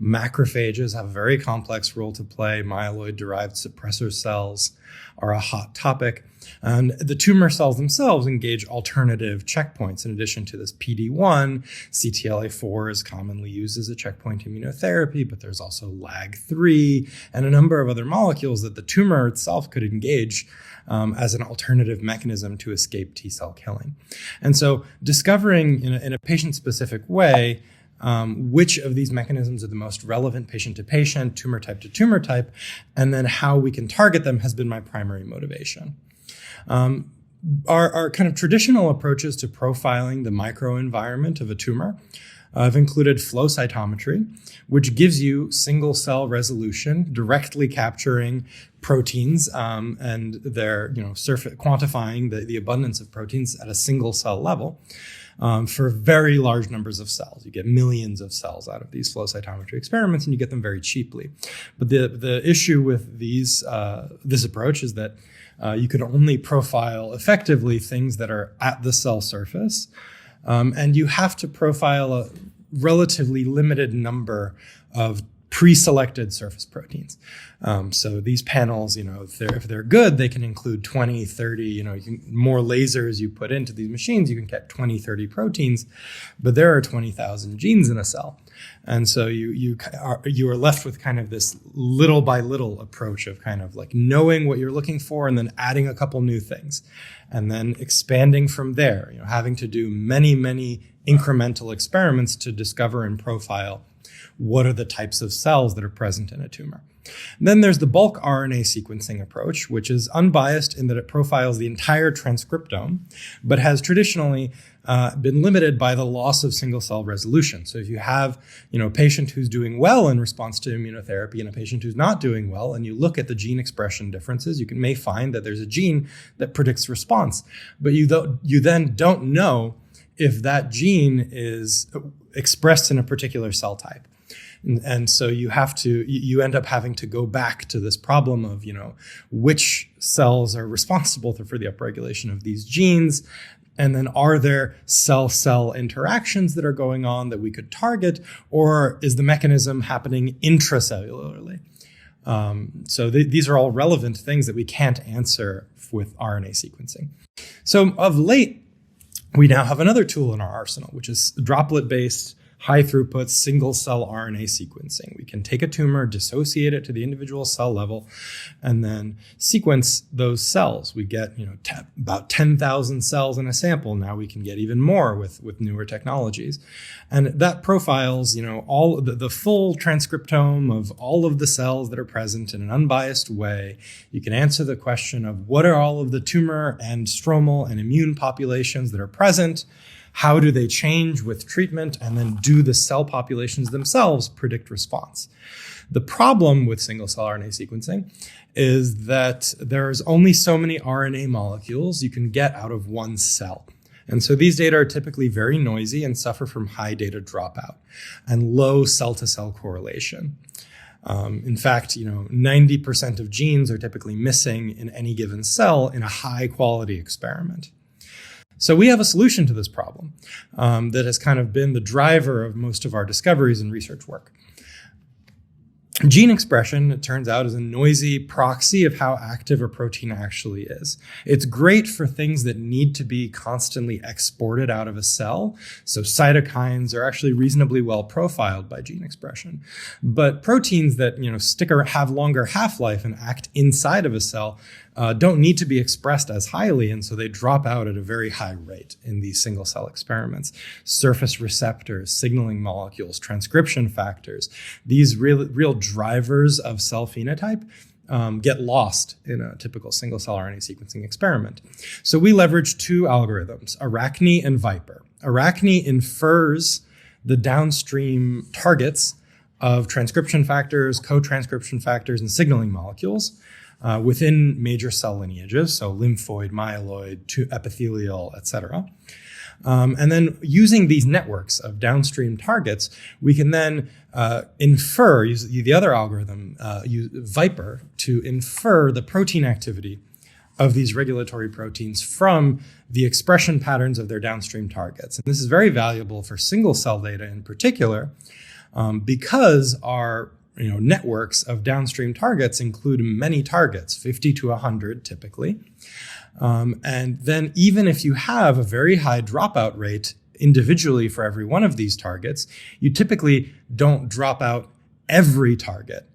Macrophages have a very complex role to play. Myeloid-derived suppressor cells are a hot topic. And the tumor cells themselves engage alternative checkpoints. In addition to this PD-1, CTLA-4 is commonly used as a checkpoint immunotherapy, but there's also LAG-3 and a number of other molecules that the tumor itself could engage as an alternative mechanism to escape T cell killing. And so discovering in a patient-specific way which of these mechanisms are the most relevant patient to patient, tumor type to tumor type, and then how we can target them has been my primary motivation. Our kind of traditional approaches to profiling the microenvironment of a tumor have included flow cytometry, which gives you single cell resolution, directly capturing proteins and their quantifying the abundance of proteins at a single cell level. For very large numbers of cells. You get millions of cells out of these flow cytometry experiments, and you get them very cheaply. But the issue with this approach is that you can only profile effectively things that are at the cell surface, and you have to profile relatively limited number of pre-selected surface proteins. So these panels, if they're good, they can include 20, 30, more lasers you put into these machines, you can get 20, 30 proteins, but there are 20,000 genes in a cell. And so you are left with kind of this little by little approach of kind of like knowing what you're looking for and then adding a couple new things and then expanding from there, having to do many, many incremental experiments to discover and profile what are the types of cells that are present in a tumor. And then there's the bulk RNA sequencing approach, which is unbiased in that it profiles the entire transcriptome, but has traditionally been limited by the loss of single cell resolution. So if you have, a patient who's doing well in response to immunotherapy and a patient who's not doing well, and you look at the gene expression differences, you may find that there's a gene that predicts response, but you then don't know if that gene is expressed in a particular cell type. And so you end up having to go back to this problem of, which cells are responsible for the upregulation of these genes. And then are there cell-cell interactions that are going on that we could target, or is the mechanism happening intracellularly? So these are all relevant things that we can't answer with RNA sequencing. So of late, we now have another tool in our arsenal, which is droplet-based, high-throughput single-cell RNA sequencing. We can take a tumor, dissociate it to the individual cell level, and then sequence those cells. We get, about 10,000 cells in a sample. Now we can get even more with newer technologies. And that profiles, all the full transcriptome of all of the cells that are present in an unbiased way. You can answer the question of what are all of the tumor and stromal and immune populations that are present. How do they change with treatment? And then do the cell populations themselves predict response? The problem with single-cell RNA sequencing is that there's only so many RNA molecules you can get out of one cell. And so these data are typically very noisy and suffer from high data dropout and low cell-to-cell correlation. In fact, 90% of genes are typically missing in any given cell in a high-quality experiment. So we have a solution to this problem that has kind of been the driver of most of our discoveries and research work. Gene expression, it turns out, is a noisy proxy of how active a protein actually is. It's great for things that need to be constantly exported out of a cell. So cytokines are actually reasonably well profiled by gene expression. But proteins that stick or have longer half-life and act inside of a cell don't need to be expressed as highly, and so they drop out at a very high rate in these single-cell experiments. Surface receptors, signaling molecules, transcription factors, these real drivers of cell phenotype get lost in a typical single-cell RNA sequencing experiment. So we leverage two algorithms, Arachne and Viper. Arachne infers the downstream targets of transcription factors, co-transcription factors, and signaling molecules within major cell lineages, so lymphoid, myeloid, epithelial, etc. And then using these networks of downstream targets, we can then use the other algorithm, use Viper, to infer the protein activity of these regulatory proteins from the expression patterns of their downstream targets. And this is very valuable for single cell data in particular, because our networks of downstream targets include many targets, 50 to 100 typically. And then even if you have a very high dropout rate individually for every one of these targets, you typically don't drop out every target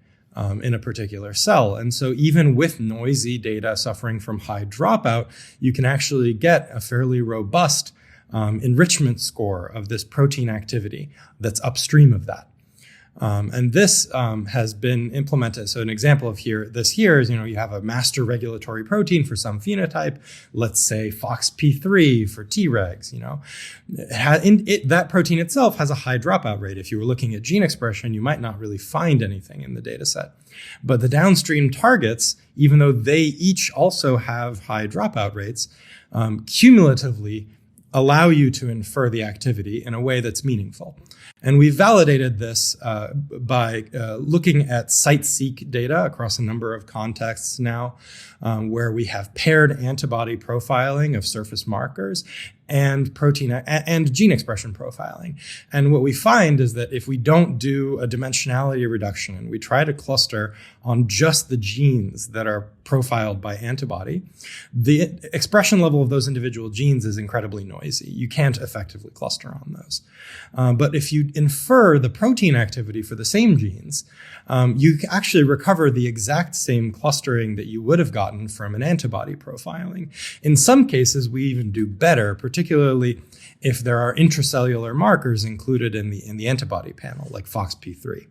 in a particular cell. And so even with noisy data suffering from high dropout, you can actually get a fairly robust enrichment score of this protein activity that's upstream of that. And this has been implemented. So an example of this here is, you have a master regulatory protein for some phenotype, let's say FOXP3 for Tregs, that protein itself has a high dropout rate. If you were looking at gene expression, you might not really find anything in the data set. But the downstream targets, even though they each also have high dropout rates, cumulatively allow you to infer the activity in a way that's meaningful. And we validated this by looking at site-seq data across a number of contexts now, where we have paired antibody profiling of surface markers and protein and gene expression profiling. And what we find is that if we don't do a dimensionality reduction and we try to cluster on just the genes that are profiled by antibody, the expression level of those individual genes is incredibly noisy. You can't effectively cluster on those. But if you infer the protein activity for the same genes, you actually recover the exact same clustering that you would have gotten from an antibody profiling. In some cases, we even do better, particularly if there are intracellular markers included in the antibody panel, like FOXP3.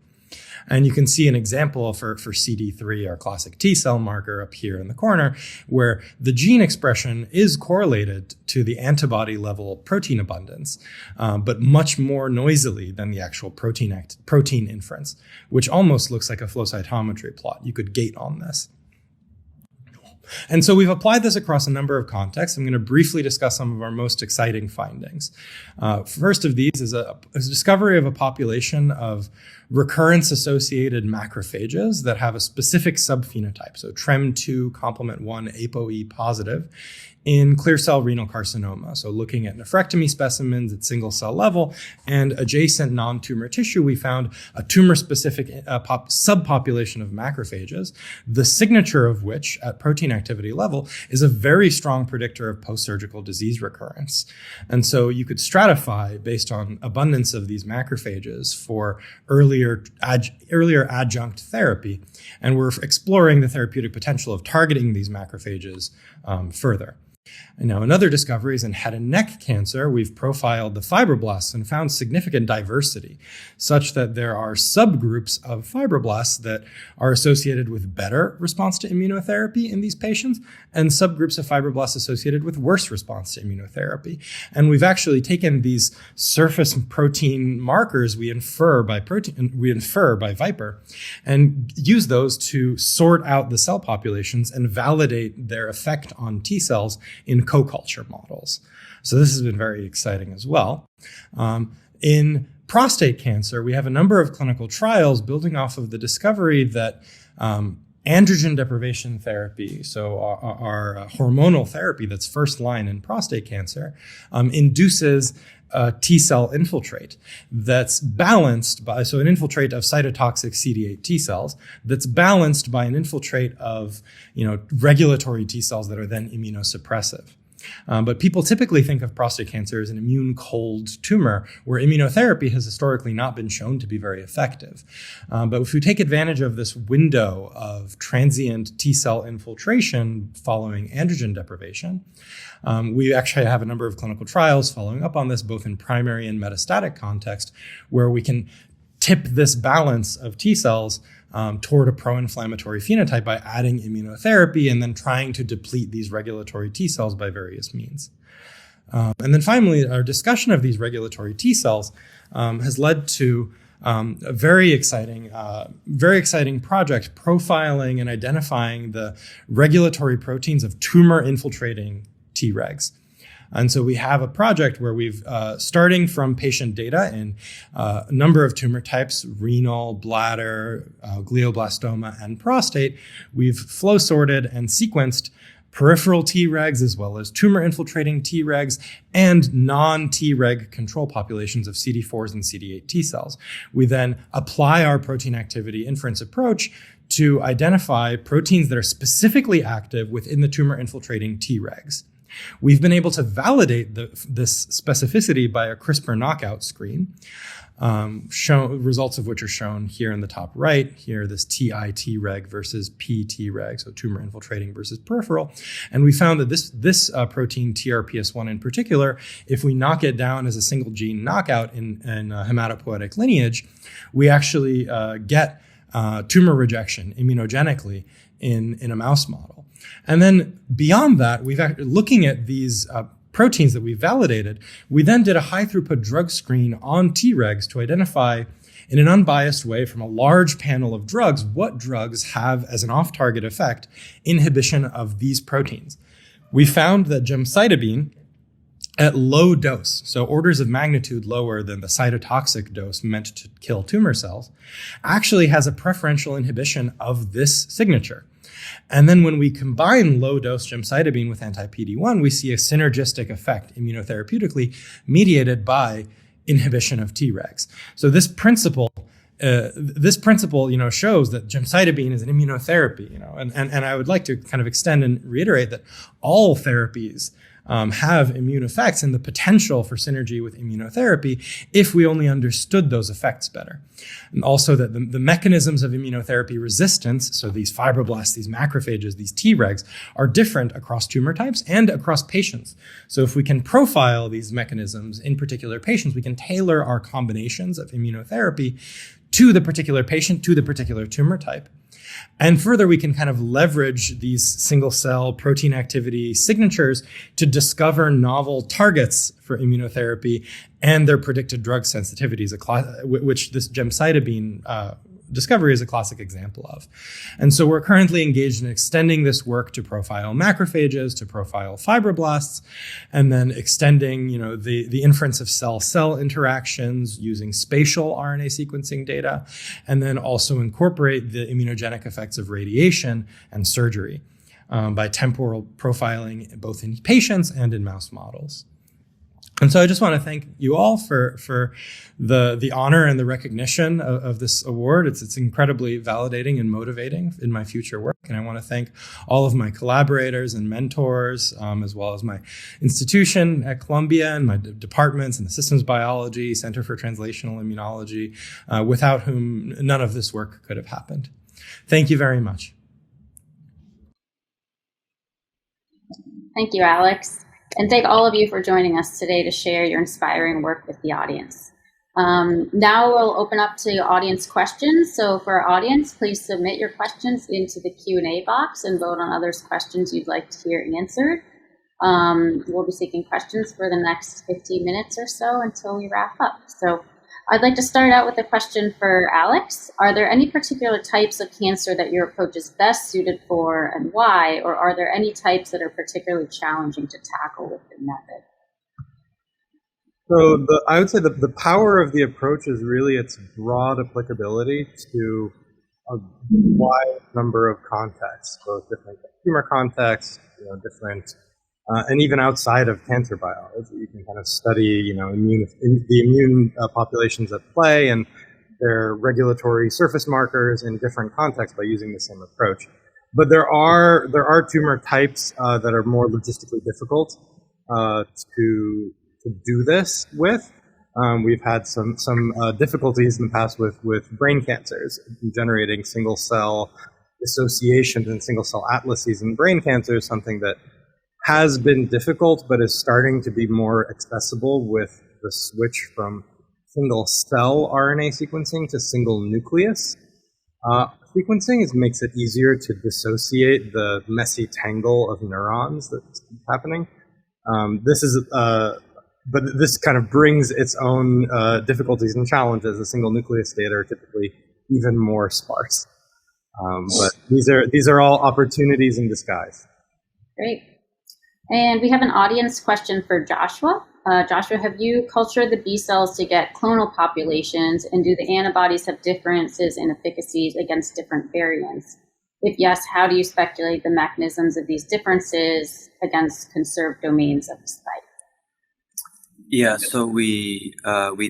And you can see an example for CD3, our classic T cell marker up here in the corner, where the gene expression is correlated to the antibody level protein abundance, but much more noisily than the actual protein inference, which almost looks like a flow cytometry plot. You could gate on this. And so we've applied this across a number of contexts. I'm going to briefly discuss some of our most exciting findings. First of these is a discovery of a population of recurrence-associated macrophages that have a specific subphenotype, so TREM2 complement 1 ApoE positive, in clear cell renal carcinoma. So looking at nephrectomy specimens at single cell level and adjacent non-tumor tissue, we found a tumor-specific subpopulation of macrophages, the signature of which at protein activity level is a very strong predictor of post-surgical disease recurrence. And so you could stratify based on abundance of these macrophages for earlier adjunct therapy. And we're exploring the therapeutic potential of targeting these macrophages further. And now another discovery is in head and neck cancer. We've profiled the fibroblasts and found significant diversity, such that there are subgroups of fibroblasts that are associated with better response to immunotherapy in these patients, and subgroups of fibroblasts associated with worse response to immunotherapy. And we've actually taken these surface protein markers we infer by Viper, and use those to sort out the cell populations and validate their effect on T cells in co-culture models. So this has been very exciting as well. In prostate cancer, we have a number of clinical trials building off of the discovery that androgen deprivation therapy, so our hormonal therapy that's first line in prostate cancer, induces a T cell infiltrate that's balanced by, so an infiltrate of cytotoxic CD8 T cells that's balanced by an infiltrate of, regulatory T cells that are then immunosuppressive. But people typically think of prostate cancer as an immune cold tumor where immunotherapy has historically not been shown to be very effective. But if we take advantage of this window of transient T cell infiltration following androgen deprivation, we actually have a number of clinical trials following up on this, both in primary and metastatic context, where we can tip this balance of T cells toward a pro-inflammatory phenotype by adding immunotherapy and then trying to deplete these regulatory T cells by various means. And then finally, our discussion of these regulatory T cells has led to a very exciting project profiling and identifying the regulatory proteins of tumor-infiltrating Tregs. And so we have a project where we've, starting from patient data in a number of tumor types, renal, bladder, glioblastoma, and prostate, we've flow sorted and sequenced peripheral Tregs as well as tumor-infiltrating Tregs and non-Treg control populations of CD4s and CD8 T cells. We then apply our protein activity inference approach to identify proteins that are specifically active within the tumor-infiltrating Tregs. We've been able to validate this specificity by a CRISPR knockout screen, results of which are shown here in the top right. Here, this TI-Treg versus P-Treg, so tumor infiltrating versus peripheral. And we found that this protein, TRPS1 in particular, if we knock it down as a single gene knockout in hematopoietic lineage, we actually get tumor rejection immunogenically in a mouse model. And then beyond that, looking at these proteins that we validated, we then did a high throughput drug screen on Tregs to identify in an unbiased way from a large panel of drugs what drugs have as an off-target effect inhibition of these proteins. We found that gemcitabine at low dose, so orders of magnitude lower than the cytotoxic dose meant to kill tumor cells, actually has a preferential inhibition of this signature. And then when we combine low-dose gemcitabine with anti-PD-1, we see a synergistic effect immunotherapeutically mediated by inhibition of Tregs. So this principle, shows that gemcitabine is an immunotherapy, and I would like to kind of extend and reiterate that all therapies have immune effects and the potential for synergy with immunotherapy if we only understood those effects better. And also that the mechanisms of immunotherapy resistance, so these fibroblasts, these macrophages, these Tregs, are different across tumor types and across patients. So if we can profile these mechanisms in particular patients, we can tailor our combinations of immunotherapy to the particular patient, to the particular tumor type. And further, we can kind of leverage these single cell protein activity signatures to discover novel targets for immunotherapy and their predicted drug sensitivities, which this gemcitabine discovery is a classic example of. And so we're currently engaged in extending this work to profile macrophages, to profile fibroblasts, and then extending, the inference of cell-cell interactions using spatial RNA sequencing data, and then also incorporate the immunogenic effects of radiation and surgery by temporal profiling both in patients and in mouse models. And so I just want to thank you all for the honor and the recognition of this award. It's incredibly validating and motivating in my future work. And I want to thank all of my collaborators and mentors, as well as my institution at Columbia and my departments in the Systems Biology, Center for Translational Immunology, without whom none of this work could have happened. Thank you very much. Thank you, Alex. And thank all of you for joining us today to share your inspiring work with the audience. Now we'll open up to audience questions. So for our audience, please submit your questions into the Q&A box and vote on others' questions you'd like to hear answered. We'll be seeking questions for the next 15 minutes or so until we wrap up. So I'd like to start out with a question for Alex. Are there any particular types of cancer that your approach is best suited for and why? Or are there any types that are particularly challenging to tackle with the method? So I would say the power of the approach is really its broad applicability to a wide number of contexts, both different tumor contexts, different and even outside of cancer biology. You can kind of study, the immune populations at play and their regulatory surface markers in different contexts by using the same approach. But there are tumor types that are more logistically difficult to do this with. We've had some difficulties in the past with brain cancers, generating single cell dissociations and single cell atlases in brain cancer is something that has been difficult, but is starting to be more accessible with the switch from single cell RNA sequencing to single nucleus sequencing. It makes it easier to dissociate the messy tangle of neurons that's happening. But this kind of brings its own difficulties and challenges. The single nucleus data are typically even more sparse. But these are all opportunities in disguise. Great. And we have an audience question for Joshua. Joshua, have you cultured the B cells to get clonal populations, and do the antibodies have differences in efficacies against different variants? If yes, how do you speculate the mechanisms of these differences against conserved domains of the spike? Yeah, so we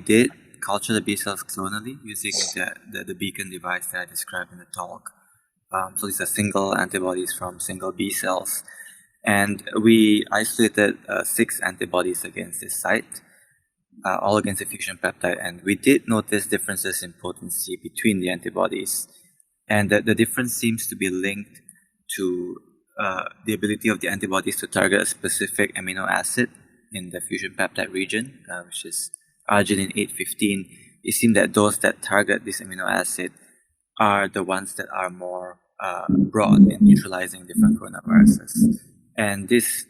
did culture the B cells clonally using the beacon device that I described in the talk. So these are single antibodies from single B cells. And we isolated 6 antibodies against this site, all against the fusion peptide. And we did notice differences in potency between the antibodies. And the difference seems to be linked to the ability of the antibodies to target a specific amino acid in the fusion peptide region, which is arginine 815. It seems that those that target this amino acid are the ones that are more broad in neutralizing different coronaviruses. And this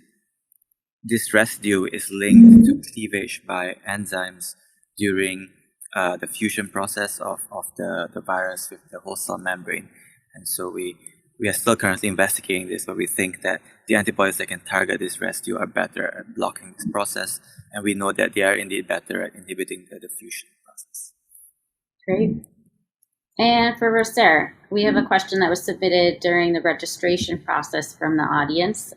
residue is linked to cleavage by enzymes during the fusion process of the virus with the host cell membrane. And so we are still currently investigating this, but we think that the antibodies that can target this residue are better at blocking this process. And we know that they are indeed better at inhibiting the fusion process. Great. And for Roser, we have a question that was submitted during the registration process from the audience.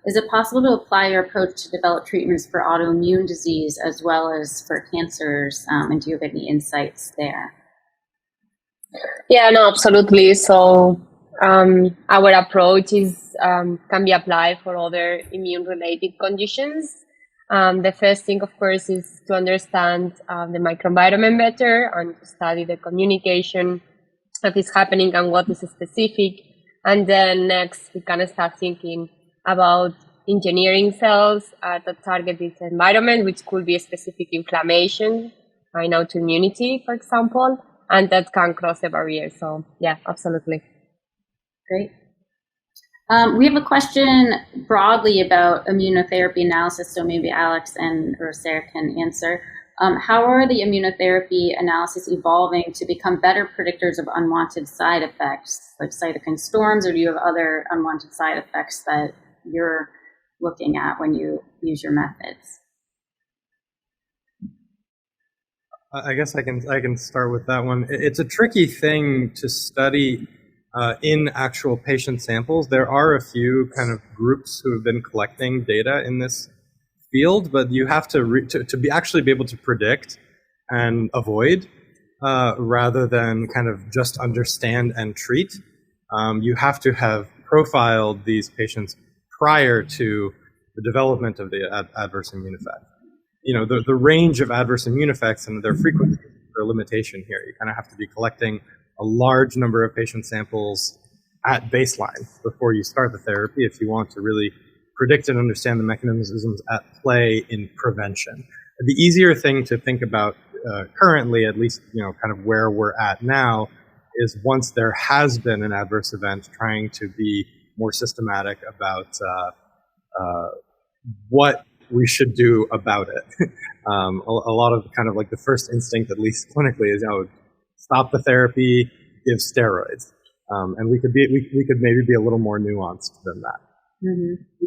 Is it possible to apply your approach to develop treatments for autoimmune disease as well as for cancers? And do you have any insights there? Yeah, no, absolutely. So our approach is can be applied for other immune-related conditions. The first thing, of course, is to understand the microenvironment better and to study the communication that is happening and what is specific. And then next, we can start thinking about engineering cells that target this environment, which could be a specific inflammation, in autoimmunity, for example, and that can cross the barrier. So yeah, absolutely. Great. We have a question broadly about immunotherapy analysis, so maybe Alex and Roser can answer. How are the immunotherapy analysis evolving to become better predictors of unwanted side effects, like cytokine storms, or do you have other unwanted side effects that you're looking at when you use your methods? I guess I can start with that one. It's a tricky thing to study in actual patient samples. There are a few kind of groups who have been collecting data in this field, but you have to actually be able to predict and avoid rather than kind of just understand and treat. You have to have profiled these patients prior to the development of the adverse immune effect. You know, the range of adverse immune effects and their frequency are a limitation here. You kind of have to be collecting a large number of patient samples at baseline before you start the therapy if you want to really predict and understand the mechanisms at play in prevention. The easier thing to think about currently, at least, you know, kind of where we're at now, is once there has been an adverse event, trying to be more systematic about what we should do about it. A lot of kind of like the first instinct, at least clinically, is, you know, stop the therapy, give steroids, and we could maybe be a little more nuanced than that. Mm-hmm.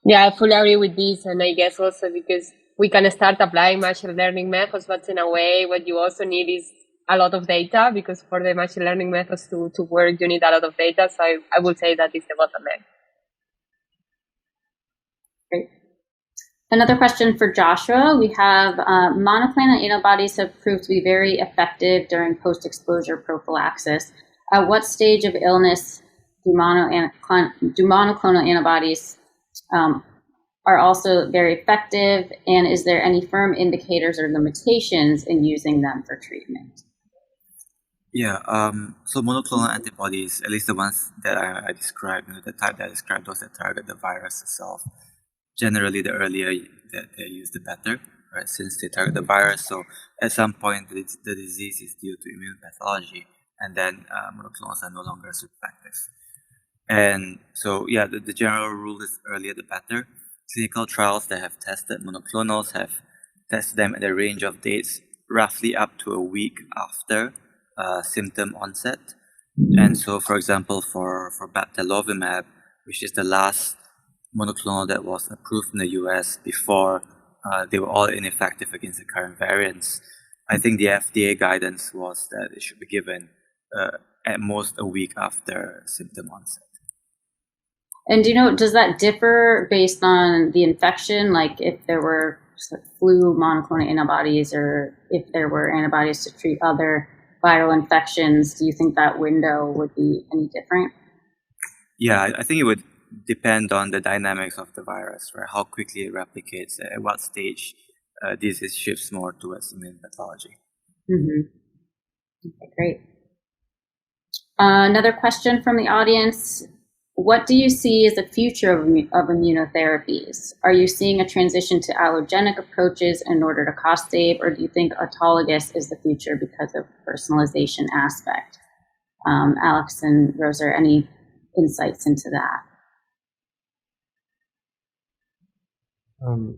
Yeah, I fully agree with this, and I guess also because we can start applying machine learning methods, but in a way, what you also need is a lot of data, because for the machine learning methods to work, you need a lot of data. So I would say that is the bottleneck. Great. Another question for Joshua. We have monoclonal antibodies have proved to be very effective during post-exposure prophylaxis. At what stage of illness do monoclonal antibodies are also very effective, and is there any firm indicators or limitations in using them for treatment? Yeah, so monoclonal antibodies, at least the ones that I described, the type that I described, those that target the virus itself, generally the earlier that they use, the better, right? Since they target the virus, so at some point the disease is due to immune pathology, and then monoclonals are no longer so effective. And so, yeah, the general rule is earlier the better. Clinical trials that have tested monoclonals have tested them at a range of dates, roughly up to a week after symptom onset. And so, for example, for bebtelovimab, which is the last monoclonal that was approved in the US before they were all ineffective against the current variants, I think the FDA guidance was that it should be given at most a week after symptom onset. And do you know, does that differ based on the infection? Like if there were flu monoclonal antibodies, or if there were antibodies to treat other viral infections, do you think that window would be any different? Yeah, I think it would depend on the dynamics of the virus, right? How quickly it replicates, at what stage disease shifts more towards immune pathology. Mm-hmm. Okay, great. Another question from the audience. What do you see as the future of immunotherapies? Are you seeing a transition to allogenic approaches in order to cost save, or do you think autologous is the future because of personalization aspect? Alex and Roser, any insights into that?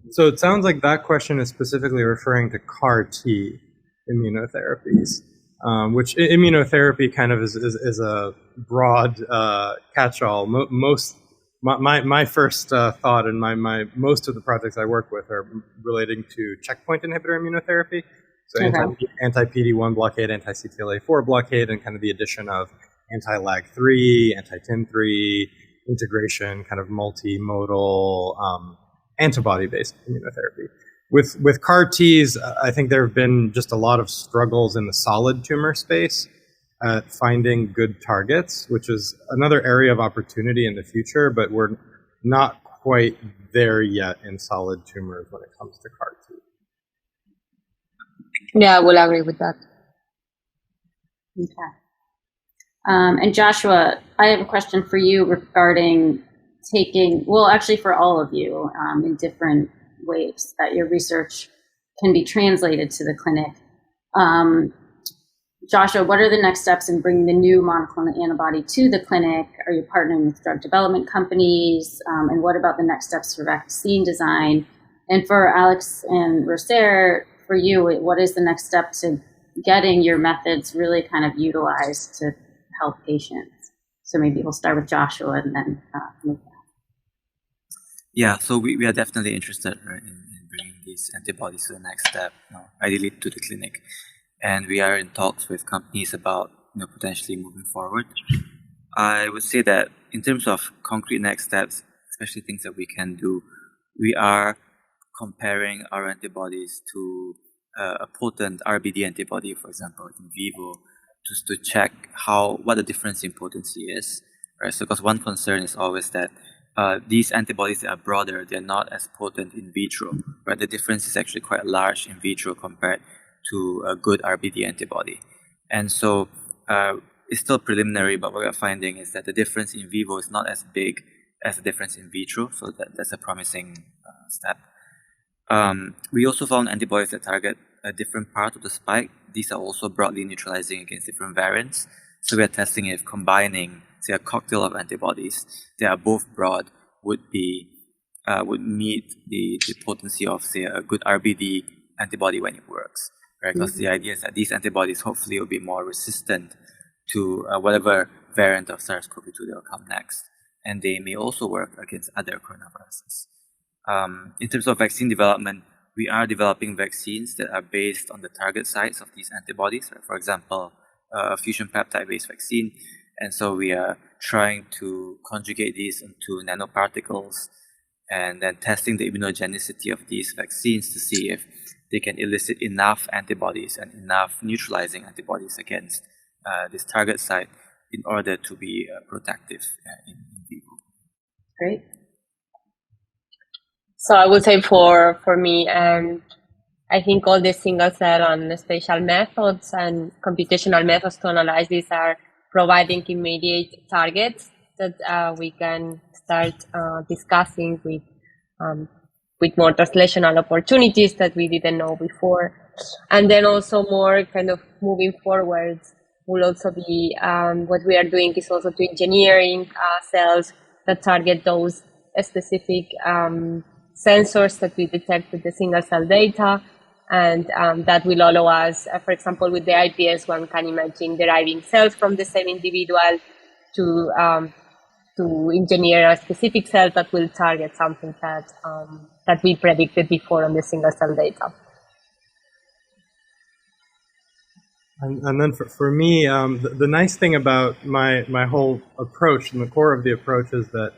So it sounds like that question is specifically referring to CAR-T immunotherapies, which immunotherapy kind of is a broad catch-all. My first thought and my most of the projects I work with are relating to checkpoint inhibitor immunotherapy, So anti-PD-1 blockade, anti-CTLA-4 blockade, and kind of the addition of anti-LAG3, anti-TIM3, integration, kind of multimodal antibody-based immunotherapy. With CAR Ts, I think there have been just a lot of struggles in the solid tumor space at finding good targets, which is another area of opportunity in the future, but we're not quite there yet in solid tumors when it comes to CAR T. Yeah, I will agree with that. Okay. And Joshua, I have a question for you regarding actually for all of you, in different ways that your research can be translated to the clinic. Joshua, what are the next steps in bringing the new monoclonal antibody to the clinic? Are you partnering with drug development companies? And what about the next steps for vaccine design? And for Alex and Roser, for you, what is the next step to getting your methods really kind of utilized to help patients? So maybe we'll start with Joshua and then move on. Yeah, so we are definitely interested, right, in bringing these antibodies to the next step, ideally to the clinic. And we are in talks with companies about potentially moving forward. I would say that in terms of concrete next steps, especially things that we can do, we are comparing our antibodies to a potent RBD antibody, for example, in vivo, just to check what the difference in potency is. Right? So, because one concern is always that these antibodies that are broader, they're not as potent in vitro. Right? The difference is actually quite large in vitro compared to a good RBD antibody. And so it's still preliminary, but what we're finding is that the difference in vivo is not as big as the difference in vitro, so that's a promising step. We also found antibodies that target a different part of the spike. These are also broadly neutralizing against different variants. So we are testing if combining, say, a cocktail of antibodies that are both broad would meet the potency of, say, a good RBD antibody when it works. Right? Because the idea is that these antibodies hopefully will be more resistant to whatever variant of SARS-CoV-2 that will come next. And they may also work against other coronaviruses. In terms of vaccine development, we are developing vaccines that are based on the target sites of these antibodies. Right? For example, a fusion peptide-based vaccine. And so we are trying to conjugate these into nanoparticles and then testing the immunogenicity of these vaccines to see if they can elicit enough antibodies and enough neutralizing antibodies against this target site in order to be protective in vivo. Great. So I would say for me, I think all the single cell and spatial methods and computational methods to analyze these are providing immediate targets that we can start discussing with more translational opportunities that we didn't know before. And then also more kind of moving forward will also be what we are doing is also to engineering cells that target those specific sensors that we detect with the single cell data. And that will allow us, for example, with the iPS, one can imagine deriving cells from the same individual to engineer a specific cell that will target something that we predicted before on the single cell data. And then for me, the nice thing about my whole approach and the core of the approach is that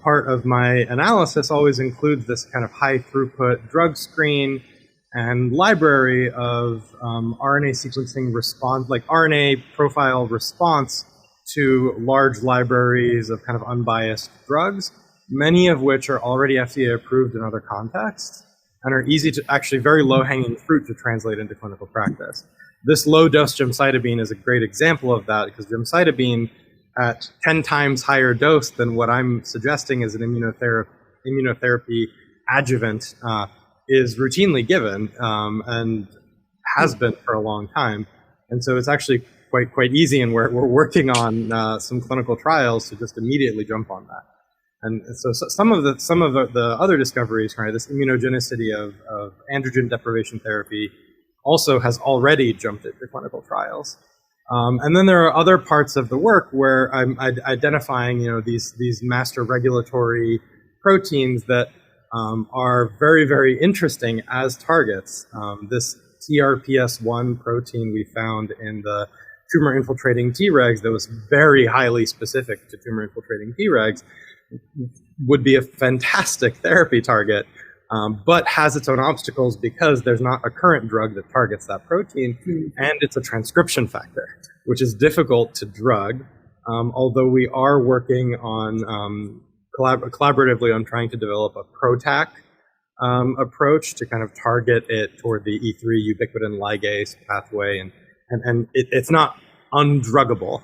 part of my analysis always includes this kind of high throughput drug screen and library of RNA sequencing response, like RNA profile response to large libraries of kind of unbiased drugs, many of which are already FDA approved in other contexts and are easy to, actually very low-hanging fruit to translate into clinical practice. This low-dose gemcitabine is a great example of that because gemcitabine at 10 times higher dose than what I'm suggesting is an immunotherapy adjuvant is routinely given and has been for a long time. And so it's actually quite easy, and we're working on some clinical trials to just immediately jump on that. And so some of the other discoveries, right, this immunogenicity of androgen deprivation therapy also has already jumped into clinical trials. And then there are other parts of the work where I'm identifying, these master regulatory proteins that are very, very interesting as targets. TRPS1 protein we found in the tumor infiltrating Tregs that was very highly specific to tumor infiltrating Tregs would be a fantastic therapy target, but has its own obstacles because there's not a current drug that targets that protein, and it's a transcription factor, which is difficult to drug, although we are working on collaboratively on trying to develop a PROTAC approach to kind of target it toward the E3 ubiquitin ligase pathway, and it's not undruggable.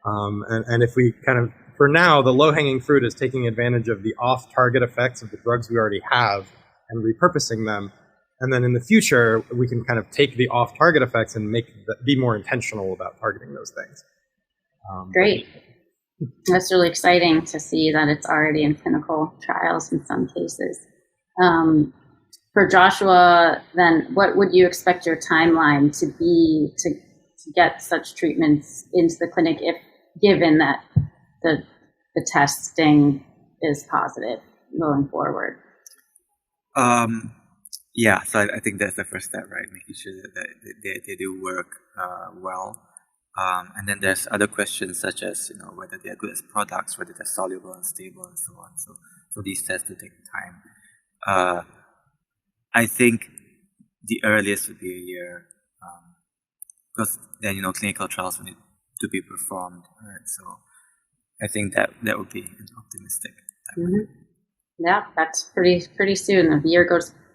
And if we kind of, for now, the low-hanging fruit is taking advantage of the off-target effects of the drugs we already have and repurposing them. And then in the future, we can kind of take the off-target effects and be more intentional about targeting those things. Great. That's really exciting to see that it's already in clinical trials in some cases. For Joshua, then, what would you expect your timeline to be to get such treatments into the clinic, if given that the testing is positive going forward? Yeah, so I think that's the first step, right? Making sure that they do work well. And then there's other questions such as, whether they are good as products, whether they're soluble and stable and so on. So these tests do take time. I think the earliest would be a year, because then, clinical trials will need to be performed, right? So I think that would be an optimistic timeline. Mm-hmm. Yeah, that's pretty soon. A year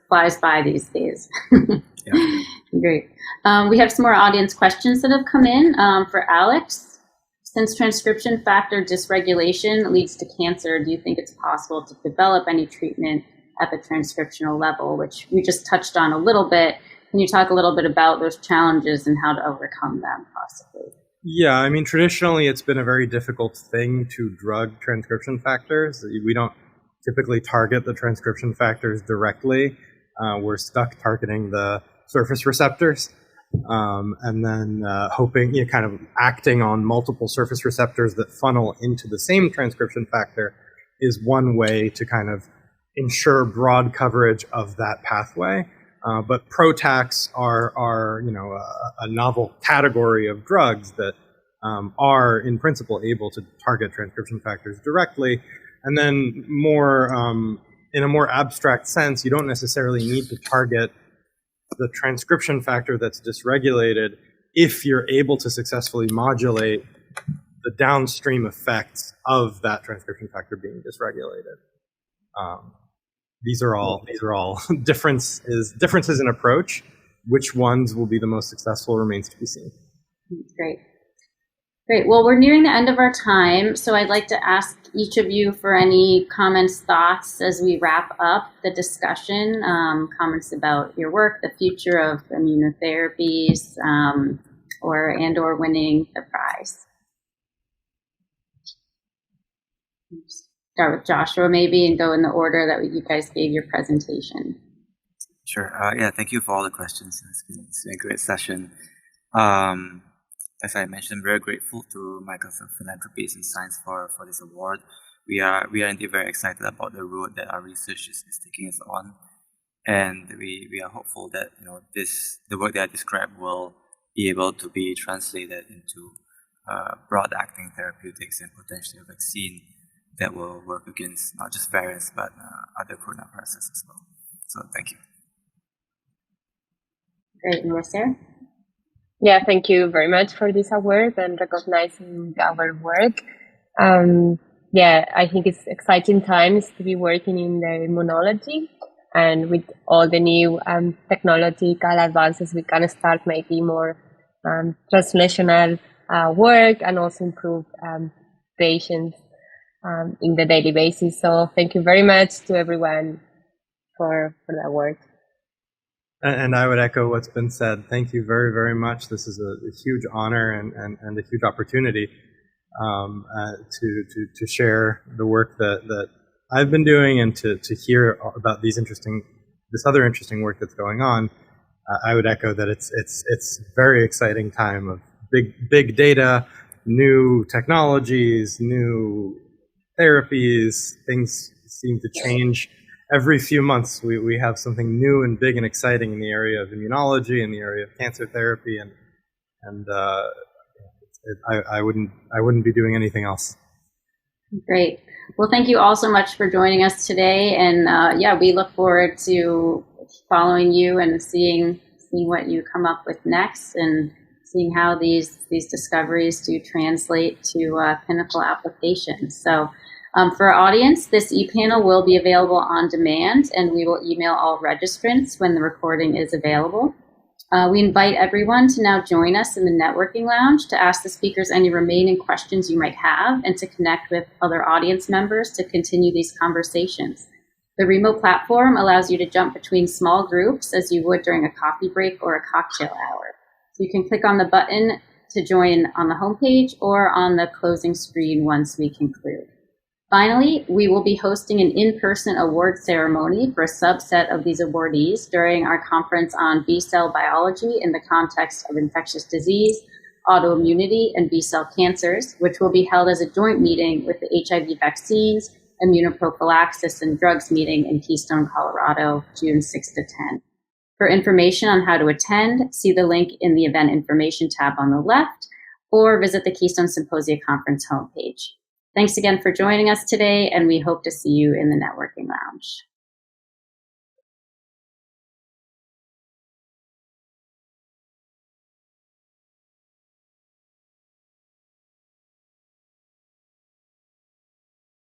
flies by these days. Yeah. Great. We have some more audience questions that have come in for Alex. Since transcription factor dysregulation leads to cancer, do you think it's possible to develop any treatment at the transcriptional level, which we just touched on a little bit? Can you talk a little bit about those challenges and how to overcome them possibly? Yeah, I mean, traditionally it's been a very difficult thing to drug transcription factors. We don't typically target the transcription factors directly. We're stuck targeting the surface receptors, and then hoping, kind of acting on multiple surface receptors that funnel into the same transcription factor is one way to kind of ensure broad coverage of that pathway. But PROTACs are a novel category of drugs that are in principle able to target transcription factors directly. And then in a more abstract sense, you don't necessarily need to target the transcription factor that's dysregulated if you're able to successfully modulate the downstream effects of that transcription factor being dysregulated. These are all differences in approach. Which ones will be the most successful remains to be seen. Great. Well, we're nearing the end of our time, so I'd like to ask each of you for any comments, thoughts as we wrap up the discussion, comments about your work, the future of immunotherapies, or winning the prize. Start with Joshua maybe and go in the order that you guys gave your presentation. Sure. Thank you for all the questions. It's been a great session. As I mentioned, I'm very grateful to Michelson Philanthropies Science for this award. We are indeed very excited about the road that our research is taking us on, and we are hopeful that the work that I described will be able to be translated into broad-acting therapeutics and potentially a vaccine that will work against not just variants but other coronaviruses as well. So thank you. Great, Marissa. Yeah, thank you very much for this award and recognizing our work. I think it's exciting times to be working in the immunology, and with all the new technological advances, we can start maybe more translational work and also improve patients in the daily basis. So thank you very much to everyone for that work. And I would echo what's been said. Thank you very, very much. This is a huge honor and a huge opportunity to share the work that I've been doing and to hear about this other interesting work that's going on. I would echo that it's a very exciting time of big data, new technologies, new therapies. Things seem to change every few months we have something new and big and exciting in the area of immunology, in the area of cancer therapy, and I wouldn't be doing anything else. Great. Well, thank you all so much for joining us today, and yeah, we look forward to following you and seeing what you come up with next, and seeing how these discoveries do translate to clinical applications. So for our audience, this ePanel will be available on demand, and we will email all registrants when the recording is available. We invite everyone to now join us in the networking lounge to ask the speakers any remaining questions you might have, and to connect with other audience members to continue these conversations. The remote platform allows you to jump between small groups as you would during a coffee break or a cocktail hour. So you can click on the button to join on the homepage or on the closing screen once we conclude. Finally, we will be hosting an in-person award ceremony for a subset of these awardees during our conference on B-cell biology in the context of infectious disease, autoimmunity, and B-cell cancers, which will be held as a joint meeting with the HIV vaccines, immunoprophylaxis, and drugs meeting in Keystone, Colorado, June 6 to 10. For information on how to attend, see the link in the event information tab on the left, or visit the Keystone Symposia Conference homepage. Thanks again for joining us today, and we hope to see you in the networking lounge.